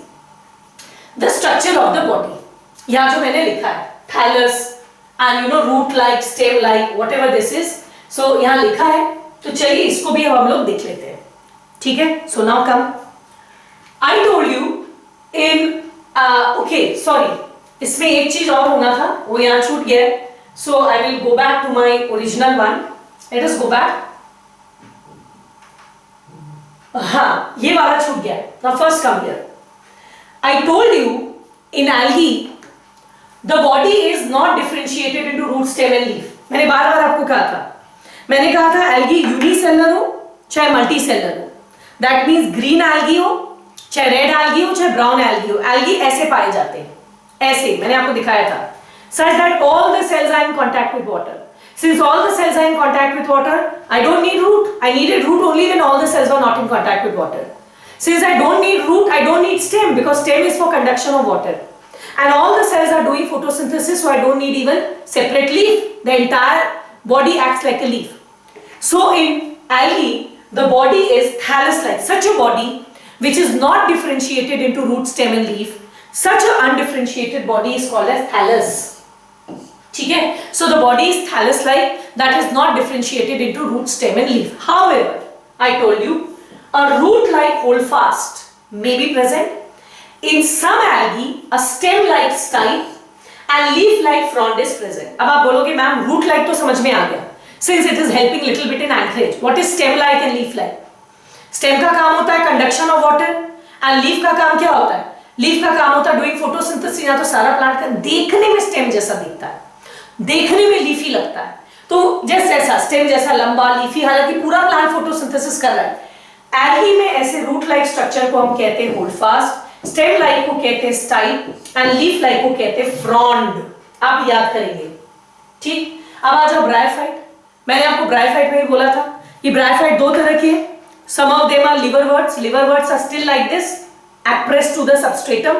the structure of the body. यहाँ जो मैंने लिखा है thallus and root like, stem like, whatever this is. So यहाँ लिखा है, तो चलिए इसको भी हम लोग देख लेते हैं, ठीक है. So now come. I told you in okay, sorry, इसमें एक चीज और होना था, वो यहाँ छूट गया है. So I will go back to my original one. Let us go back. हाँ, ये वाला छूट गया है. Now first come here. I told you in algae the body is not differentiated into root, stem and leaf. मैंने बार-बार आपको कहा था. मैंने कहा था algae unicellular हो चाहे multicellular हो. That means green algae हो चाहे red algae हो चाहे brown algae हो. Algae ऐसे पाए जाते हैं. ऐसे मैंने आपको दिखाया था. Such that all the cells are in contact with water. Since all the cells are in contact with water, I don't need root. I needed root only when all the cells were not in contact with water. Since I don't need root, I don't need stem because stem is for conduction of water. And all the cells are doing photosynthesis, so I don't need even separate leaf. The entire body acts like a leaf. So in algae, the body is thallus-like. Such a body which is not differentiated into root, stem and leaf. Such an undifferentiated body is called as thallus. Okay? So the body is thallus-like, that is not differentiated into root, stem and leaf. However, I told you, a root-like holdfast may be present. In some algae, a stem-like stipe and leaf-like frond is present. अब आप बोलोगे ma'am root-like तो समझ में आ गया. Since it is helping little bit in anchorage. What is stem-like and leaf-like? Stem का काम होता है conduction of water and leaf का काम क्या होता है? लीफ का काम होता है डूइंग फोटोसिंथेसिस, या तो सारा प्लांट का देखने में स्टेम जैसा दिखता है, देखने में लीफी लगता है, तो जैसे ऐसा स्टेम जैसा लंबा लीफी, हालांकि पूरा प्लांट फोटोसिंथेसिस कर रहा है। एल्गी में ऐसे रूट लाइक स्ट्रक्चर को हम कहते हैं होल्डफास्ट, स्टेम लाइक को कहते हैं स्टाइल एंड लीफ लाइक को कहते हैं फ्रॉन्ड। आप याद करेंगे, ठीक। अब आ जाओ ब्रायोफाइट। मैंने आपको ब्रायोफाइट में भी बोला था कि ब्रायोफाइट दो तरह की है, some of them are liverworts, liverworts are still like this appressed to the substratum,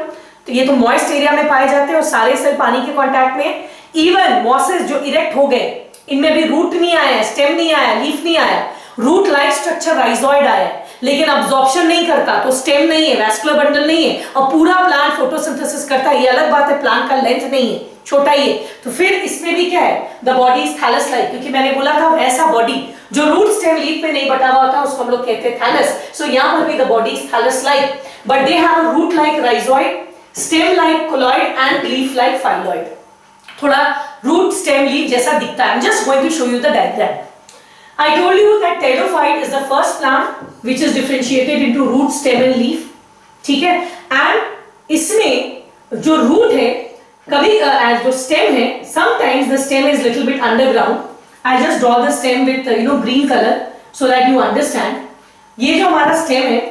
तो ये तो मॉइस्ट एरिया में पाए जाते हैं और सारे सेल पानी के कांटेक्ट में। इवन मॉसेस जो इरेक्ट हो गए, इनमें भी रूट नहीं आया, स्टेम नहीं आया, लीफ नहीं आया, रूट लाइक स्ट्रक्चर राइजोइड आया, लेकिन अब्जॉर्प्शन नहीं करता, तो स्टेम नहीं है, वैस्कुलर बंडल नहीं है, और पूरा प्लांट फोटोसिंथेसिस करता है, ये अलग बात है, प्लांट का लेंथ नहीं है, छोटा ही है। तो फिर इसमें भी क्या है, the body is thallus like, क्योंकि मैंने बोला था वैसा बॉडी जो रूट स्टेम लीफ में नहीं बटा हुआ होता उसको हम लोग कहते हैं थैलस। सो यहाँ पर भी the body is thallus like, but they have a root like rhizoid, stem like cauloid and leaf like phylloid. थोड़ा रूट स्टेम लीफ जैसा दिखता है। I'm just going to show you the diagram. I told you that pteridophyte is the first plant which is differentiated into root, stem and leaf. ठीक है, and इसमें जो root है, कभी जो stem है, sometimes the stem is little bit underground. I just draw the stem with green color so that you understand. ये जो हमारा stem है,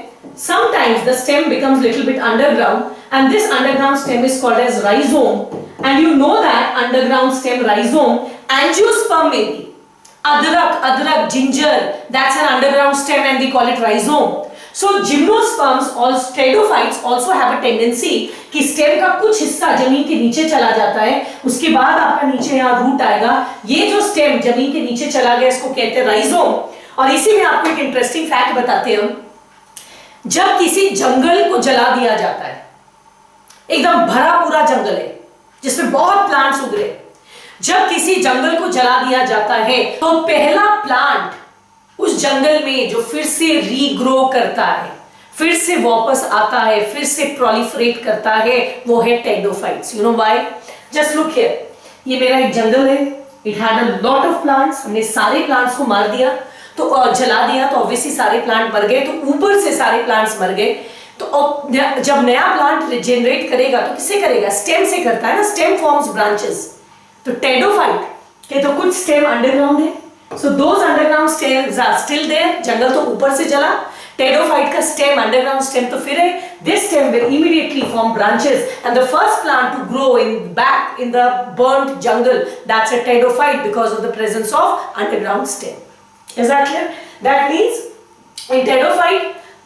sometimes the stem becomes little bit underground and this underground stem is called as rhizome, and you know that underground stem rhizome, angiosperm में भी अदरक, ginger, that's an underground stem and we call it rhizome. So gymnosperms or pteridophytes also have a tendency कि stem का कुछ हिस्सा जमीन के नीचे चला जाता है, उसके बाद आपका नीचे यहाँ रूट आएगा। ये जो stem जमीन के नीचे चला गया इसको कहते हैं rhizome। और इसी में आपको एक इंटरेस्टिंग फैक्ट बताते हैं हम, जब किसी जंगल को जला दिया जाता है, एकदम भरा पूरा जंगल है जिसमें बहुत प्लांट्स उग रहे, जब किसी जंगल को जला दिया जाता है तो पहला प्लांट उस जंगल में जो फिर से रीग्रो करता है, फिर से वापस आता है, फिर से प्रोलिफरेट करता है, वो है pteridophytes. You know why? Just look here, ये मेरा एक जंगल है, it had a lot of plants, हमने सारे प्लांट्स को मार दिया तो जला दिया तो ऑब्वियसली सारे प्लांट मर गए, तो ऊपर से सारे प्लांट्स मर गए। तो जब नया प्लांट रिजेनरेट करेगा तो किससे करेगा? स्टेम से करता है ना, स्टेम फॉर्म्स ब्रांचेस। तो टेरिडोफाइट के तो कुछ स्टेम अंडरग्राउंड है, so those underground stems are still there, जंगल तो ऊपर से जला, टेरिडोफाइट का स्टेम अंडरग्राउंड स्टेम तो फिर है, this stem will immediately form branches and the first plant to grow in back in the burned jungle, that's a pteridophyte because of the presence of underground stem. Is that clear? That means in pteridophyte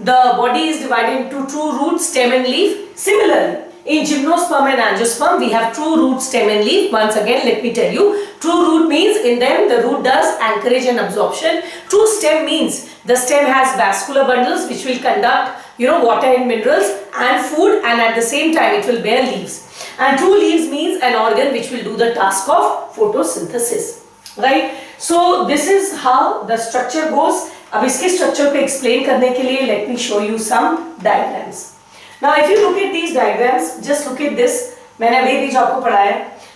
the body is divided into true root, stem and leaf. Similarly, in gymnosperm and angiosperm we have true root, stem and leaf. Once again, let me tell you, true root means in them the root does anchorage and absorption. True stem means the stem has vascular bundles which will conduct water and minerals and food, and at the same time it will bear leaves. And true leaves means an organ which will do the task of photosynthesis. Right? So this is how the structure goes. अब इसके structure को explain करने के लिए let me show you some diagrams. Now if you look at these diagrams, just look at this. मैंने अभी भी जो आपको पढ़ाया,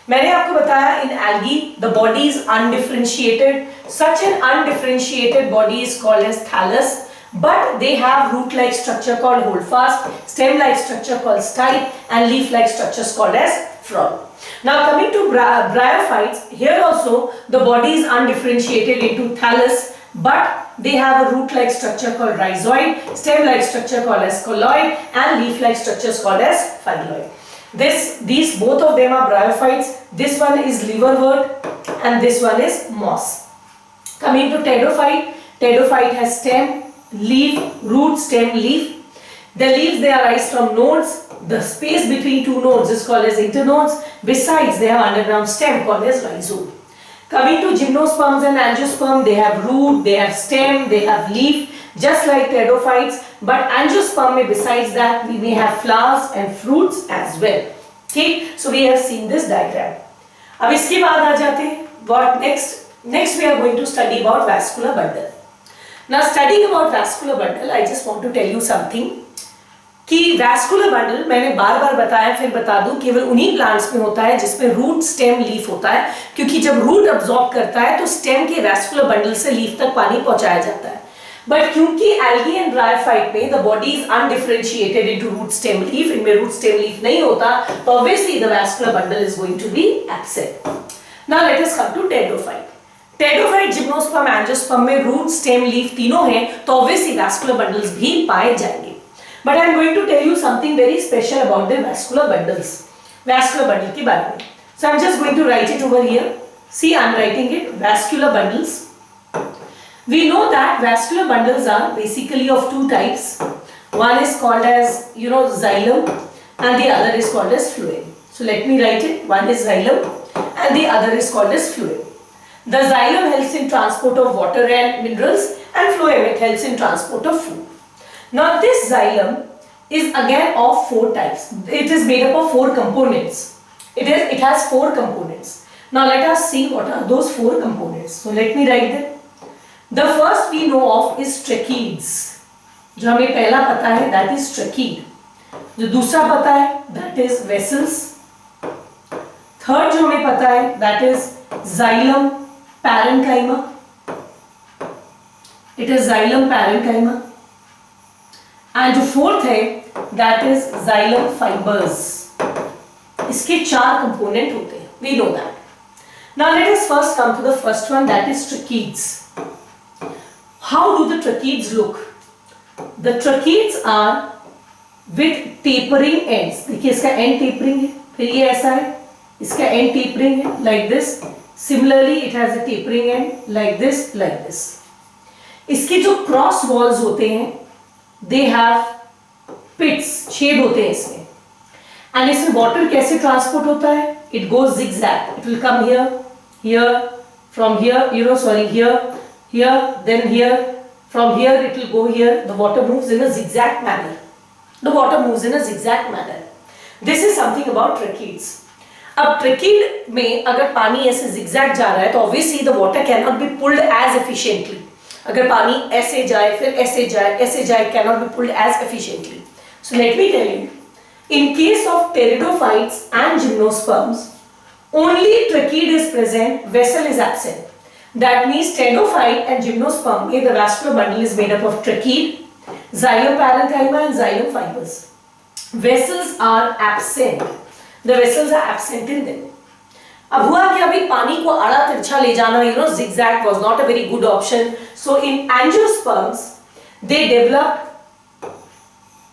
मैंने आपको बताया in algae the body is undifferentiated. Such an undifferentiated body is called as thallus, but they have root-like structure called holdfast, stem-like structure called style, and leaf-like structures called as frond. Now coming to bryophytes, here also the body is undifferentiated into thallus, but they have a root-like structure called rhizoid, stem-like structure called as colloid, and leaf-like structures called as phylloid. These both of them are bryophytes. This one is liverwort and this one is moss. Coming to pteridophyte, pteridophyte has stem, leaf, root, stem, leaf. The leaves, they arise from nodes. The space between two nodes is called as internodes. Besides, they have underground stem called as rhizome. Coming to gymnosperms and angiosperm, they have root, they have stem, they have leaf, just like pteridophytes. But angiosperm, besides that, we may have flowers and fruits as well. Okay, so we have seen this diagram. अब इसके बाद आ जाते हैं what next? Next, we are going to study about vascular bundle. Now, studying about vascular bundle, I just want to tell you something. कि vascular bundle मैंने बार बार बताया, फिर बता दूं, केवल उन्हीं प्लांट्स में होता है जिसमें रूट, स्टेम, लीफ होता है, क्योंकि जब रूट अब्सॉर्ब करता है तो स्टेम के वैस्कुलर बंडल से लीफ तक पानी पहुंचाया जाता है। बट क्योंकि एल्गी एंड ब्रायोफाइट में the body is undifferentiated into root stem leaf, इनमें रूट स्टेम लीफ नहीं होता, तो obviously the vascular bundle is going to be absent. Now let us come to pteridophyte. Pteridophyte, gymnosperm, angiosperm में root stem leaf तीनों हैं, तो obviously vascular bundles भी पाए जाएंगे. But I am going to tell you something very special about the vascular bundles, vascular bundle के बारे में. So I am just going to write it over here. See I am writing it, vascular bundles. We know that vascular bundles are basically of two types. One is called as, xylem, and the other is called as phloem. So let me write it. One is xylem and the other is called as phloem. The xylem helps in transport of water and minerals, and phloem it helps in transport of food. Now this xylem is again of four types. It is made up of four components. It has four components. Now let us see what are those four components. So let me write them. The first we know of is tracheids. जो हमें पहला पता है that is trachea. जो दूसरा पता है that is vessels. Third जो हमें पता है that is xylem parenchyma. It is xylem parenchyma. And जो फोर्थ है that is xylem fibers. इसके चार कंपोनेंट होते हैं. We know that. Now let us first come to the first one, that is tracheids. How do the tracheids look? The tracheids are with tapering ends. देखिए इसका end tapering है, फिर ये ऐसा है, इसका end tapering है like this. Similarly, it has a tapering end like this, like this. इसके जो cross walls होते हैं, they have pits, छेद होते हैं इसमें. And इसमें water कैसे transport होता है? It goes zigzag. It will come here, here, from here, here. Here, then here, from here it will go here. The water moves in a zigzag manner. This is something about tracheids. अब tracheids में अगर पानी ऐसे zigzag जा रहा है, तो obviously the water cannot be pulled as efficiently. अगर पानी ऐसे जाए, फिर ऐसे जाए, cannot be pulled as efficiently. So let me tell you, in case of pteridophytes and gymnosperms, only tracheid is present, vessel is absent. That means pteridophyte and gymnosperm में the vascular bundle is made up of tracheid, xylem parenchyma and xylem fibers. Vessels are absent. The vessels are absent in them. अब हुआ कि अभी पानी को आड़ा तिरछा ले जाना, zigzag was not a very good option. So in angiosperms, they developed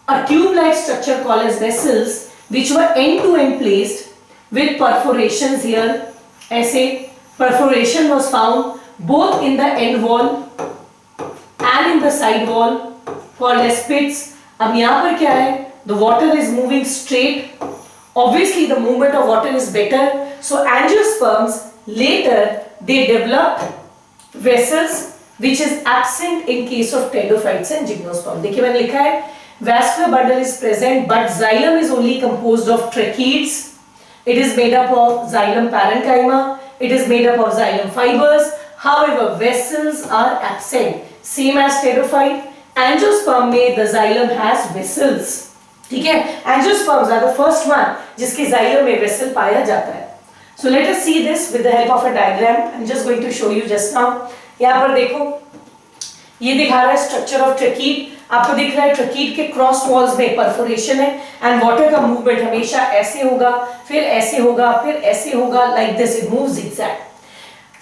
a tube-like structure called as vessels, which were end-to-end placed with perforations here. ऐसे perforation was found both in the end wall and in the side wall called as pits. अब यहाँ पर क्या है? The water is moving straight. Obviously, the movement of water is better. So angiosperms later they developed vessels which is absent in case of pteridophytes and gymnosperms. देखिए मैंने लिखा है vascular bundle is present, but xylem is only composed of tracheids. It is made up of xylem parenchyma. It is made up of xylem fibers. However, vessels are absent. Same as pteridophyte. Angiosperm में the xylem has vessels. ठीक है? Angiosperms are the first one जिसके xylem में vessel पाया जाता है. So let us see this with the help of a diagram. I'm just going to show you just now. यहाँ पर देखो, ये दिखा रहा है structure of tracheid. आपको दिख रहा है ट्रकीड के क्रॉस वॉल्स में परफोरेशन है एंड वाटर का मूवमेंट हमेशा ऐसे होगा, फिर ऐसे होगा, फिर ऐसे होगा, like this it moves zigzag.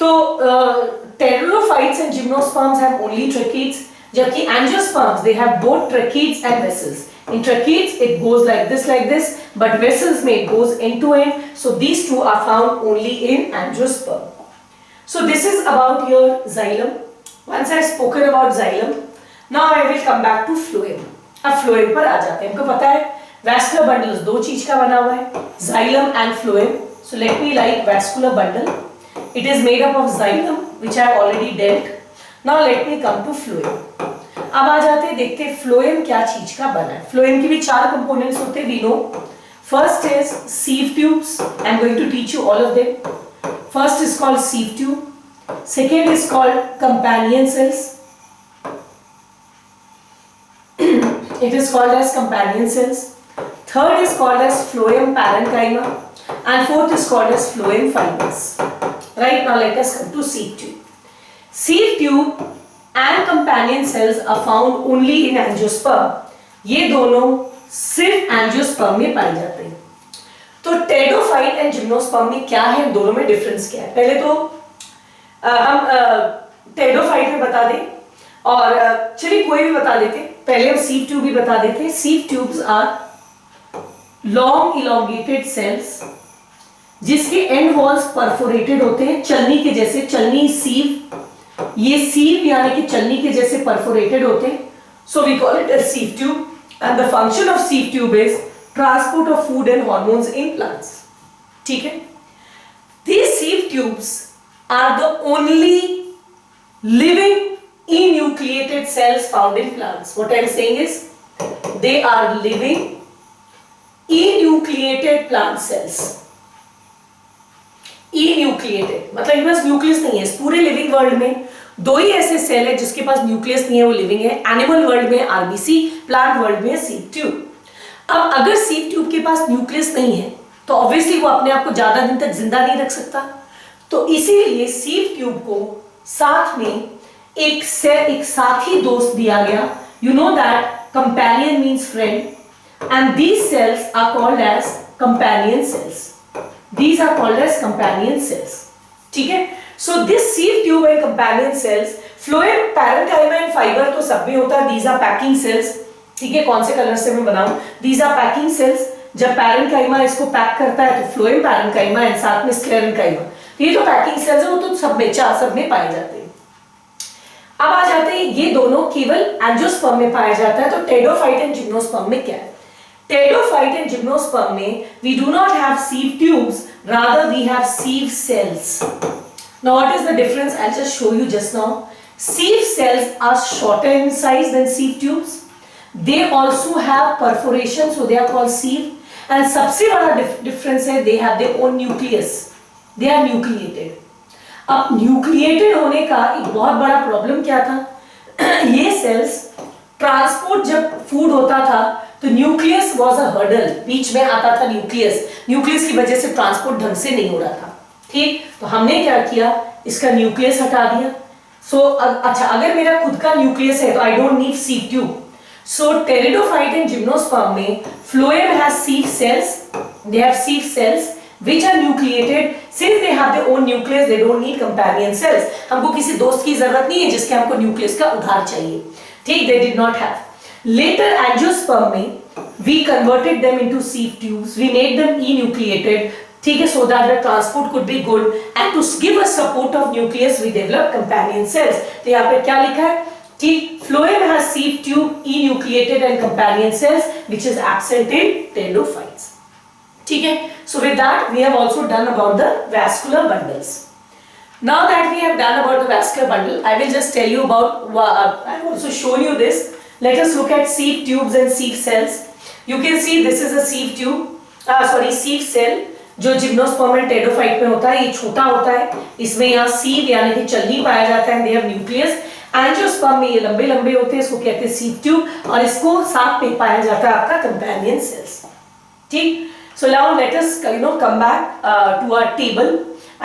तो pteridophytes and gymnosperms have only tracheids, जबकि angiosperms they have both tracheids and vessels. In tracheids it goes like this, but vessels में it goes end to end. So these two are found only in angiosperm. So this is about your xylem. Once I have spoken about xylem, now I will come back to phloem. अब phloem पर आ जाते हैं. हमको पता है vascular bundles दो चीज का बना हुआ है, xylem and phloem. So let me write vascular bundle. It is made up of xylem, which I have already dealt. Now let me come to phloem. अब आ जाते हैं, देखते हैं phloem क्या चीज का बना है. phloem के भी चार components होते हैं, we know. First is sieve tubes. I am going to teach you all of them. First is called sieve tube. Second is called companion cells. It is called as companion cells. Third is called as phloem parenchyma, and fourth is called as phloem fibers. Right, now let us come to sieve tube. Sieve tube and companion cells are found only in angiosperm. ये दोनों सिर्फ angiosperm में पाए जाते हैं। तो pteridophyte and gymnosperm में क्या है, दोनों में डिफरेंस क्या है? पहले तो हम टेरिडोफाइट में बता दें, और चलिए कोई भी बता देते। पहले हम सीव ट्यूब भी बता देते। Sieve tubes are long elongated cells जिसके एंड वॉल्स परफोरेटेड होते हैं, चलनी के जैसे, चलनी सीव, ये सीव यानी कि चलनी के जैसे परफोरेटेड होते हैं। So we call it a sieve tube and the function of sieve tube is transport of food and hormones in plants. ठीक है, these sieve tubes are the only living enucleated cells found in plants. What I am saying is they are living enucleated plant cells. Enucleated मतलब इनके पास nucleus नहीं है। इस पूरे living world में दो ही ऐसे सेल है जिसके पास न्यूक्लियस नहीं है, वो लिविंग है। एनिमल वर्ल्ड में आरबीसी, प्लांट वर्ल्ड में सीव ट्यूब। अब अगर सीव ट्यूब के पास न्यूक्लियस नहीं है तो ऑब्वियसली वो अपने आप को ज्यादा दिन तक जिंदा नहीं रख सकता, तो इसीलिए सीव ट्यूब को साथ में एक साथी दोस्त दिया गया। You know that companion means friend and these cells are called as companion cells. These are called as companion cells. ठीक है, so this sieve tube and companion cells, phloem, parenchyma and fibre तो सब में होता है। These are packing cells. ठीक है, कौन से कलर से मैं बनाऊं? These are packing cells. जब पैरेन्काइमा इसको पैक करता है तो फ्लोएम, पैरेन्काइमा एंड साथ में स्क्लेरेन्काइमा, ये तो पैकिंग सेल्स है, वो तो सब में, चार सब में पाए जाते हैं। अब आ जाते हैं, ये दोनों केवल एंजियोस्पर्म में पाया जाता है। तो टेरिडोफाइट एंड जिम्नोस्पर्म में क्या है? टेरिडोफाइट एंड जिम्नोस्पर्म में we do not have sieve tubes, rather we have sieve cells. Now what is the difference? I just show you just now. Sieve cells are shorter in size than sieve tubes. They also have perforation, so they are called sieve. And सबसे बड़ा difference है, they have their own nucleus, they are nucleated. अब nucleated होने का एक बहुत बड़ा problem क्या था? ये सेल्स ट्रांसपोर्ट, जब फूड होता था तो न्यूक्लियस वाज अ हर्डल, बीच में आता था न्यूक्लियस, न्यूक्लियस की वजह से ट्रांसपोर्ट ढंग से नहीं हो रहा था। ठीक, तो हमने क्या किया, इसका न्यूक्लियस हटा दिया। सो अच्छा, अगर मेरा खुद का न्यूक्लियस है तो I don't need sieve tube. So pteridophyte and gymnosperm में phloem has sieve cells, they have sieve cells which are nucleated. Since they have their own nucleus, they don't need companion cells. हमको किसी दोस्त की जरूरत नहीं है जिसके हमको न्यूक्लियस का उधार चाहिए। ठीक, they did not have. Later angiosperm में we converted them into sieve tubes. We made them enucleated. ठीक है, so that the transport could be good and to give us support of nucleus we developed companion cells. तो यहाँ पे क्या लिखा है? ठीक, phloem has sieve tube, enucleated and companion cells which is absent in pteridophytes. ठीक है, so with that we have also done about the vascular bundles. Now that we have done about the vascular bundle, I will just tell you about, I have also shown you this. Let us look at sieve tubes and sieve cells. You can see this is a sieve tube, sieve cell, जो gymnosperm and pteridophyte में होता है। ये छोटा होता है, इसमें यहाँ सीव यानी कि चलनी पाया जाता है। They have nucleus. एंजियोस्पर्म में ये लंबे लंबे होते हैं, इसको कहते हैं सीव ट्यूब, और इसको साथ में पाया जाता है आपका कंपेनियन सेल्स। ठीक, so now let us come back to our table.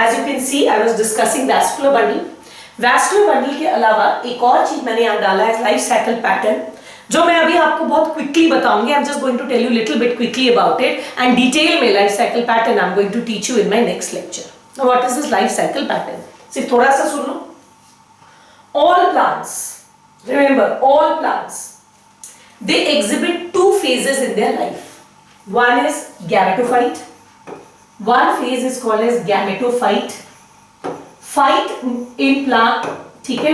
As you can see, I was discussing vascular bundle. Vascular bundle के अलावा एक और चीज मैंने यहाँ डाला है, लाइफ साइकिल पैटर्न, जो मैं अभी आपको बहुत क्विकली बताऊंगी। I'm just going to tell you little bit quickly about it, and detail में life cycle pattern I'm going to teach you in my next lecture. Now what is this life cycle pattern? सिर्फ थोड़ा सा सुन लो। All plants, remember all plants, they exhibit two phases in their life. One is gametophyte. One phase is called as gametophyte. Phyte in plant, ठीक है?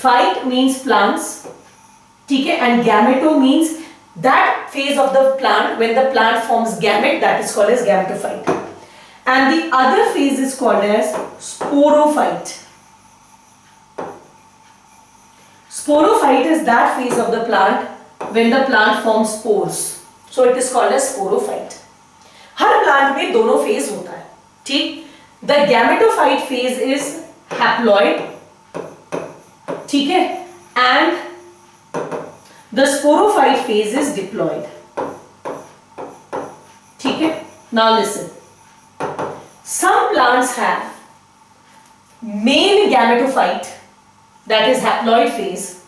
Phyte means plants, ठीक है? And gameto means that phase of the plant when the plant forms gamete, that is called as gametophyte. And the other phase is called as sporophyte. Sporophyte is that phase of the plant when the plant forms spores. So it is called as sporophyte. हर plant में दोनों phase होता है। ठीक, the gametophyte phase is haploid, ठीक है, and the sporophyte phase is diploid. ठीक है, now listen, some plants have main gametophyte that is haploid phase.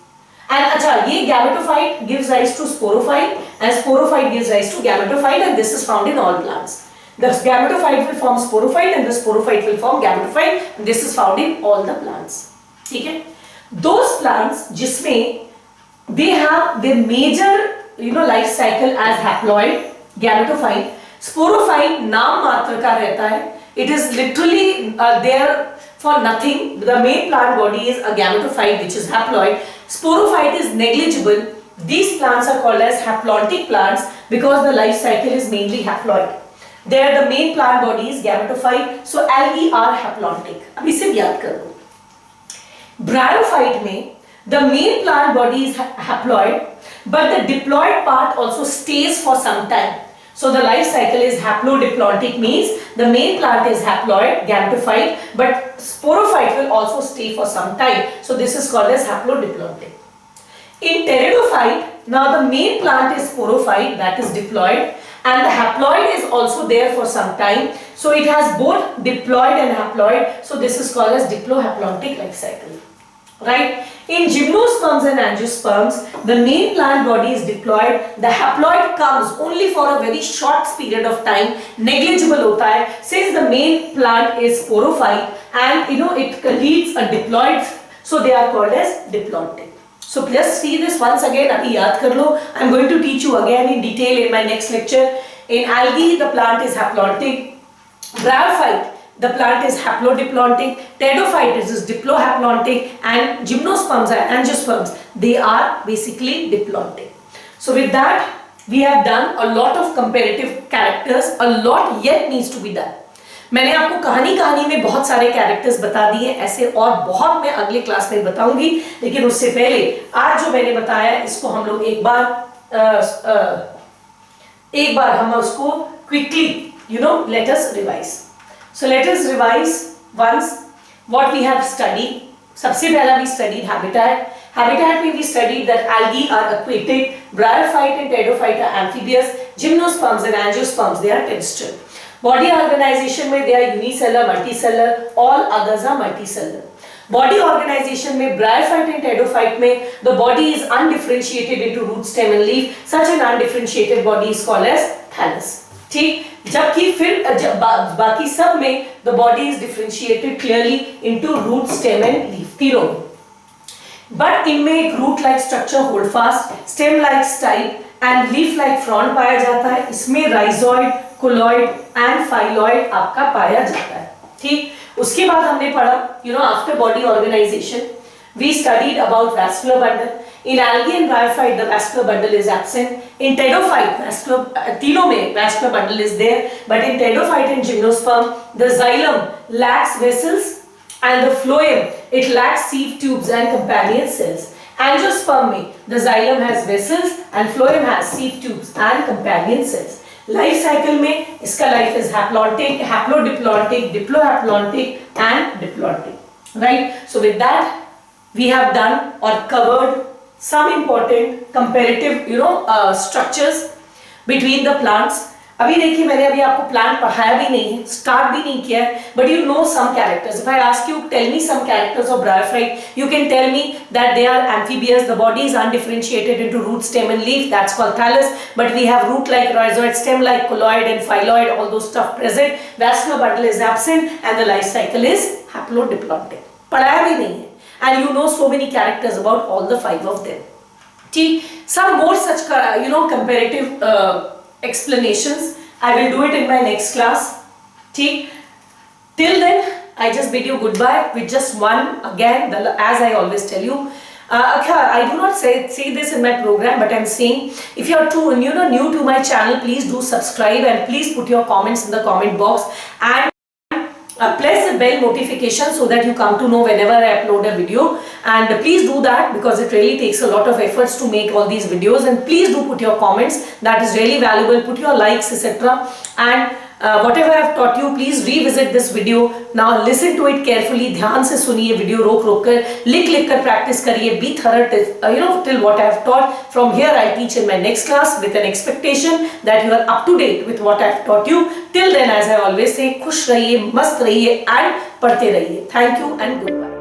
And अच्छा ये gametophyte gives rise to sporophyte and sporophyte gives rise to gametophyte, and this is found in all plants. The gametophyte will form sporophyte and the sporophyte will form gametophyte, and this is found in all the plants. ठीक है? Those plants जिसमें they have their major life cycle as haploid, gametophyte, sporophyte नाम मात्र का रहता है. It is literally there for nothing. The main plant body is a gametophyte which is haploid. Sporophyte is negligible. These plants are called as haplontic plants because the life cycle is mainly haploid. There the main plant body is gametophyte, so algae are haplontic. अब इसे याद कर लो. Bryophyte में the main plant body is haploid, but the diploid part also stays for some time. So the life cycle is haplodiploidic, means the main plant is haploid, gametophyte, but sporophyte will also stay for some time. So this is called as haplodiploidic. In pteridophyte, now the main plant is sporophyte, that is diploid, and the haploid is also there for some time. So it has both diploid and haploid. So this is called as diplohaplontic life cycle. Right? In gymnosperms and angiosperms, the main plant body is diploid. The haploid comes only for a very short period of time, negligible होता है. Since the main plant is sporophyte and it leads a diploid, so they are called as diploidic. So just see this once again. अभी याद कर लो. I'm going to teach you again in detail in my next lecture. In algae, the plant is haplontic. Bryophyte, the plant is haplodiploidic. Pteridophyte is diplohaplontic, and gymnosperms and angiosperms, they are basically diploidic. So with that, we have done a lot of comparative characters. A lot yet needs to be done. मैंने आपको कहानी में बहुत सारे characters बता दिए, ऐसे और बहुत मैं अगले क्लास में बताऊंगी, लेकिन उससे पहले आज जो मैंने बताया इसको हम लोग एक बार हम उसको quickly let us revise. So let us revise once what we have studied. सबसे पहला we studied habitat. Habitat में we studied that algae are aquatic, bryophyte and pteridophyte are amphibious, gymnosperms and angiosperms they are terrestrial. Body organization में they are unicellular, multicellular, all others are multicellular. Body organization में bryophyte and pteridophyte में the body is undifferentiated into root, stem and leaf. Such an undifferentiated body is called as thallus. ठीक, जबकि फिर बाकी सब में the body is differentiated clearly into root, stem and leaf, तीनों में. But इनमें एक root like structure hold fast, stem like stipe and leaf like frond पाया जाता है. इसमें rhizoid, colloid and phylloid आपका पाया जाता है. ठीक, उसके बाद हमने पढ़ा after body organization we studied about vascular bundle. In algae and bryophyte the vascular bundle is absent. In pteridophyte तीनों में vascular bundle is there, but in pteridophyte and gymnosperm the xylem lacks vessels and the phloem it lacks sieve tubes and companion cells. Angiosperm में the xylem has vessels and phloem has sieve tubes and companion cells. Life cycle में इसका life is haplontic, haplodiploidic, diplohaplontic and diploidic. Right? So with that we have done or covered some important comparative structures between the plants. अभी देखिए मैंने अभी आपको plant पढ़ाया भी नहीं है, स्टार्ट भी नहीं किया है, but you know some characters. If I ask you tell me some characters of bryophyte, you can tell me that they are amphibious, the body is undifferentiated into root, stem and leaf, that's called thallus, but we have root like rhizoid, stem like colloid and phylloid, all those stuff present. Vascular bundle is absent and the life cycle is haplodiploidic. पढ़ाया भी नहीं है, and you know so many characters about all the 5 of them. ठीक, some more such comparative explanations I will do it in my next class. ठीक, till then I just bid you goodbye with just one again as I always tell you. I do not say this in my program, but I'm saying if you are new to my channel, please do subscribe and please put your comments in the comment box and press the bell notification so that you come to know whenever I upload a video, and please do that because it really takes a lot of efforts to make all these videos, and please do put your comments, that is really valuable, put your likes etc. and whatever I have taught you, please revisit this video. Now listen to it carefully, ध्यान से सुनिए video, रोक कर लिख कर practice करिए, be thorough till what I have taught. From here I teach in my next class with an expectation that you are up to date with what I have taught you. Till then, as I always say, खुश रहिए, मस्त रहिए and पढ़ते रहिए. Thank you and goodbye.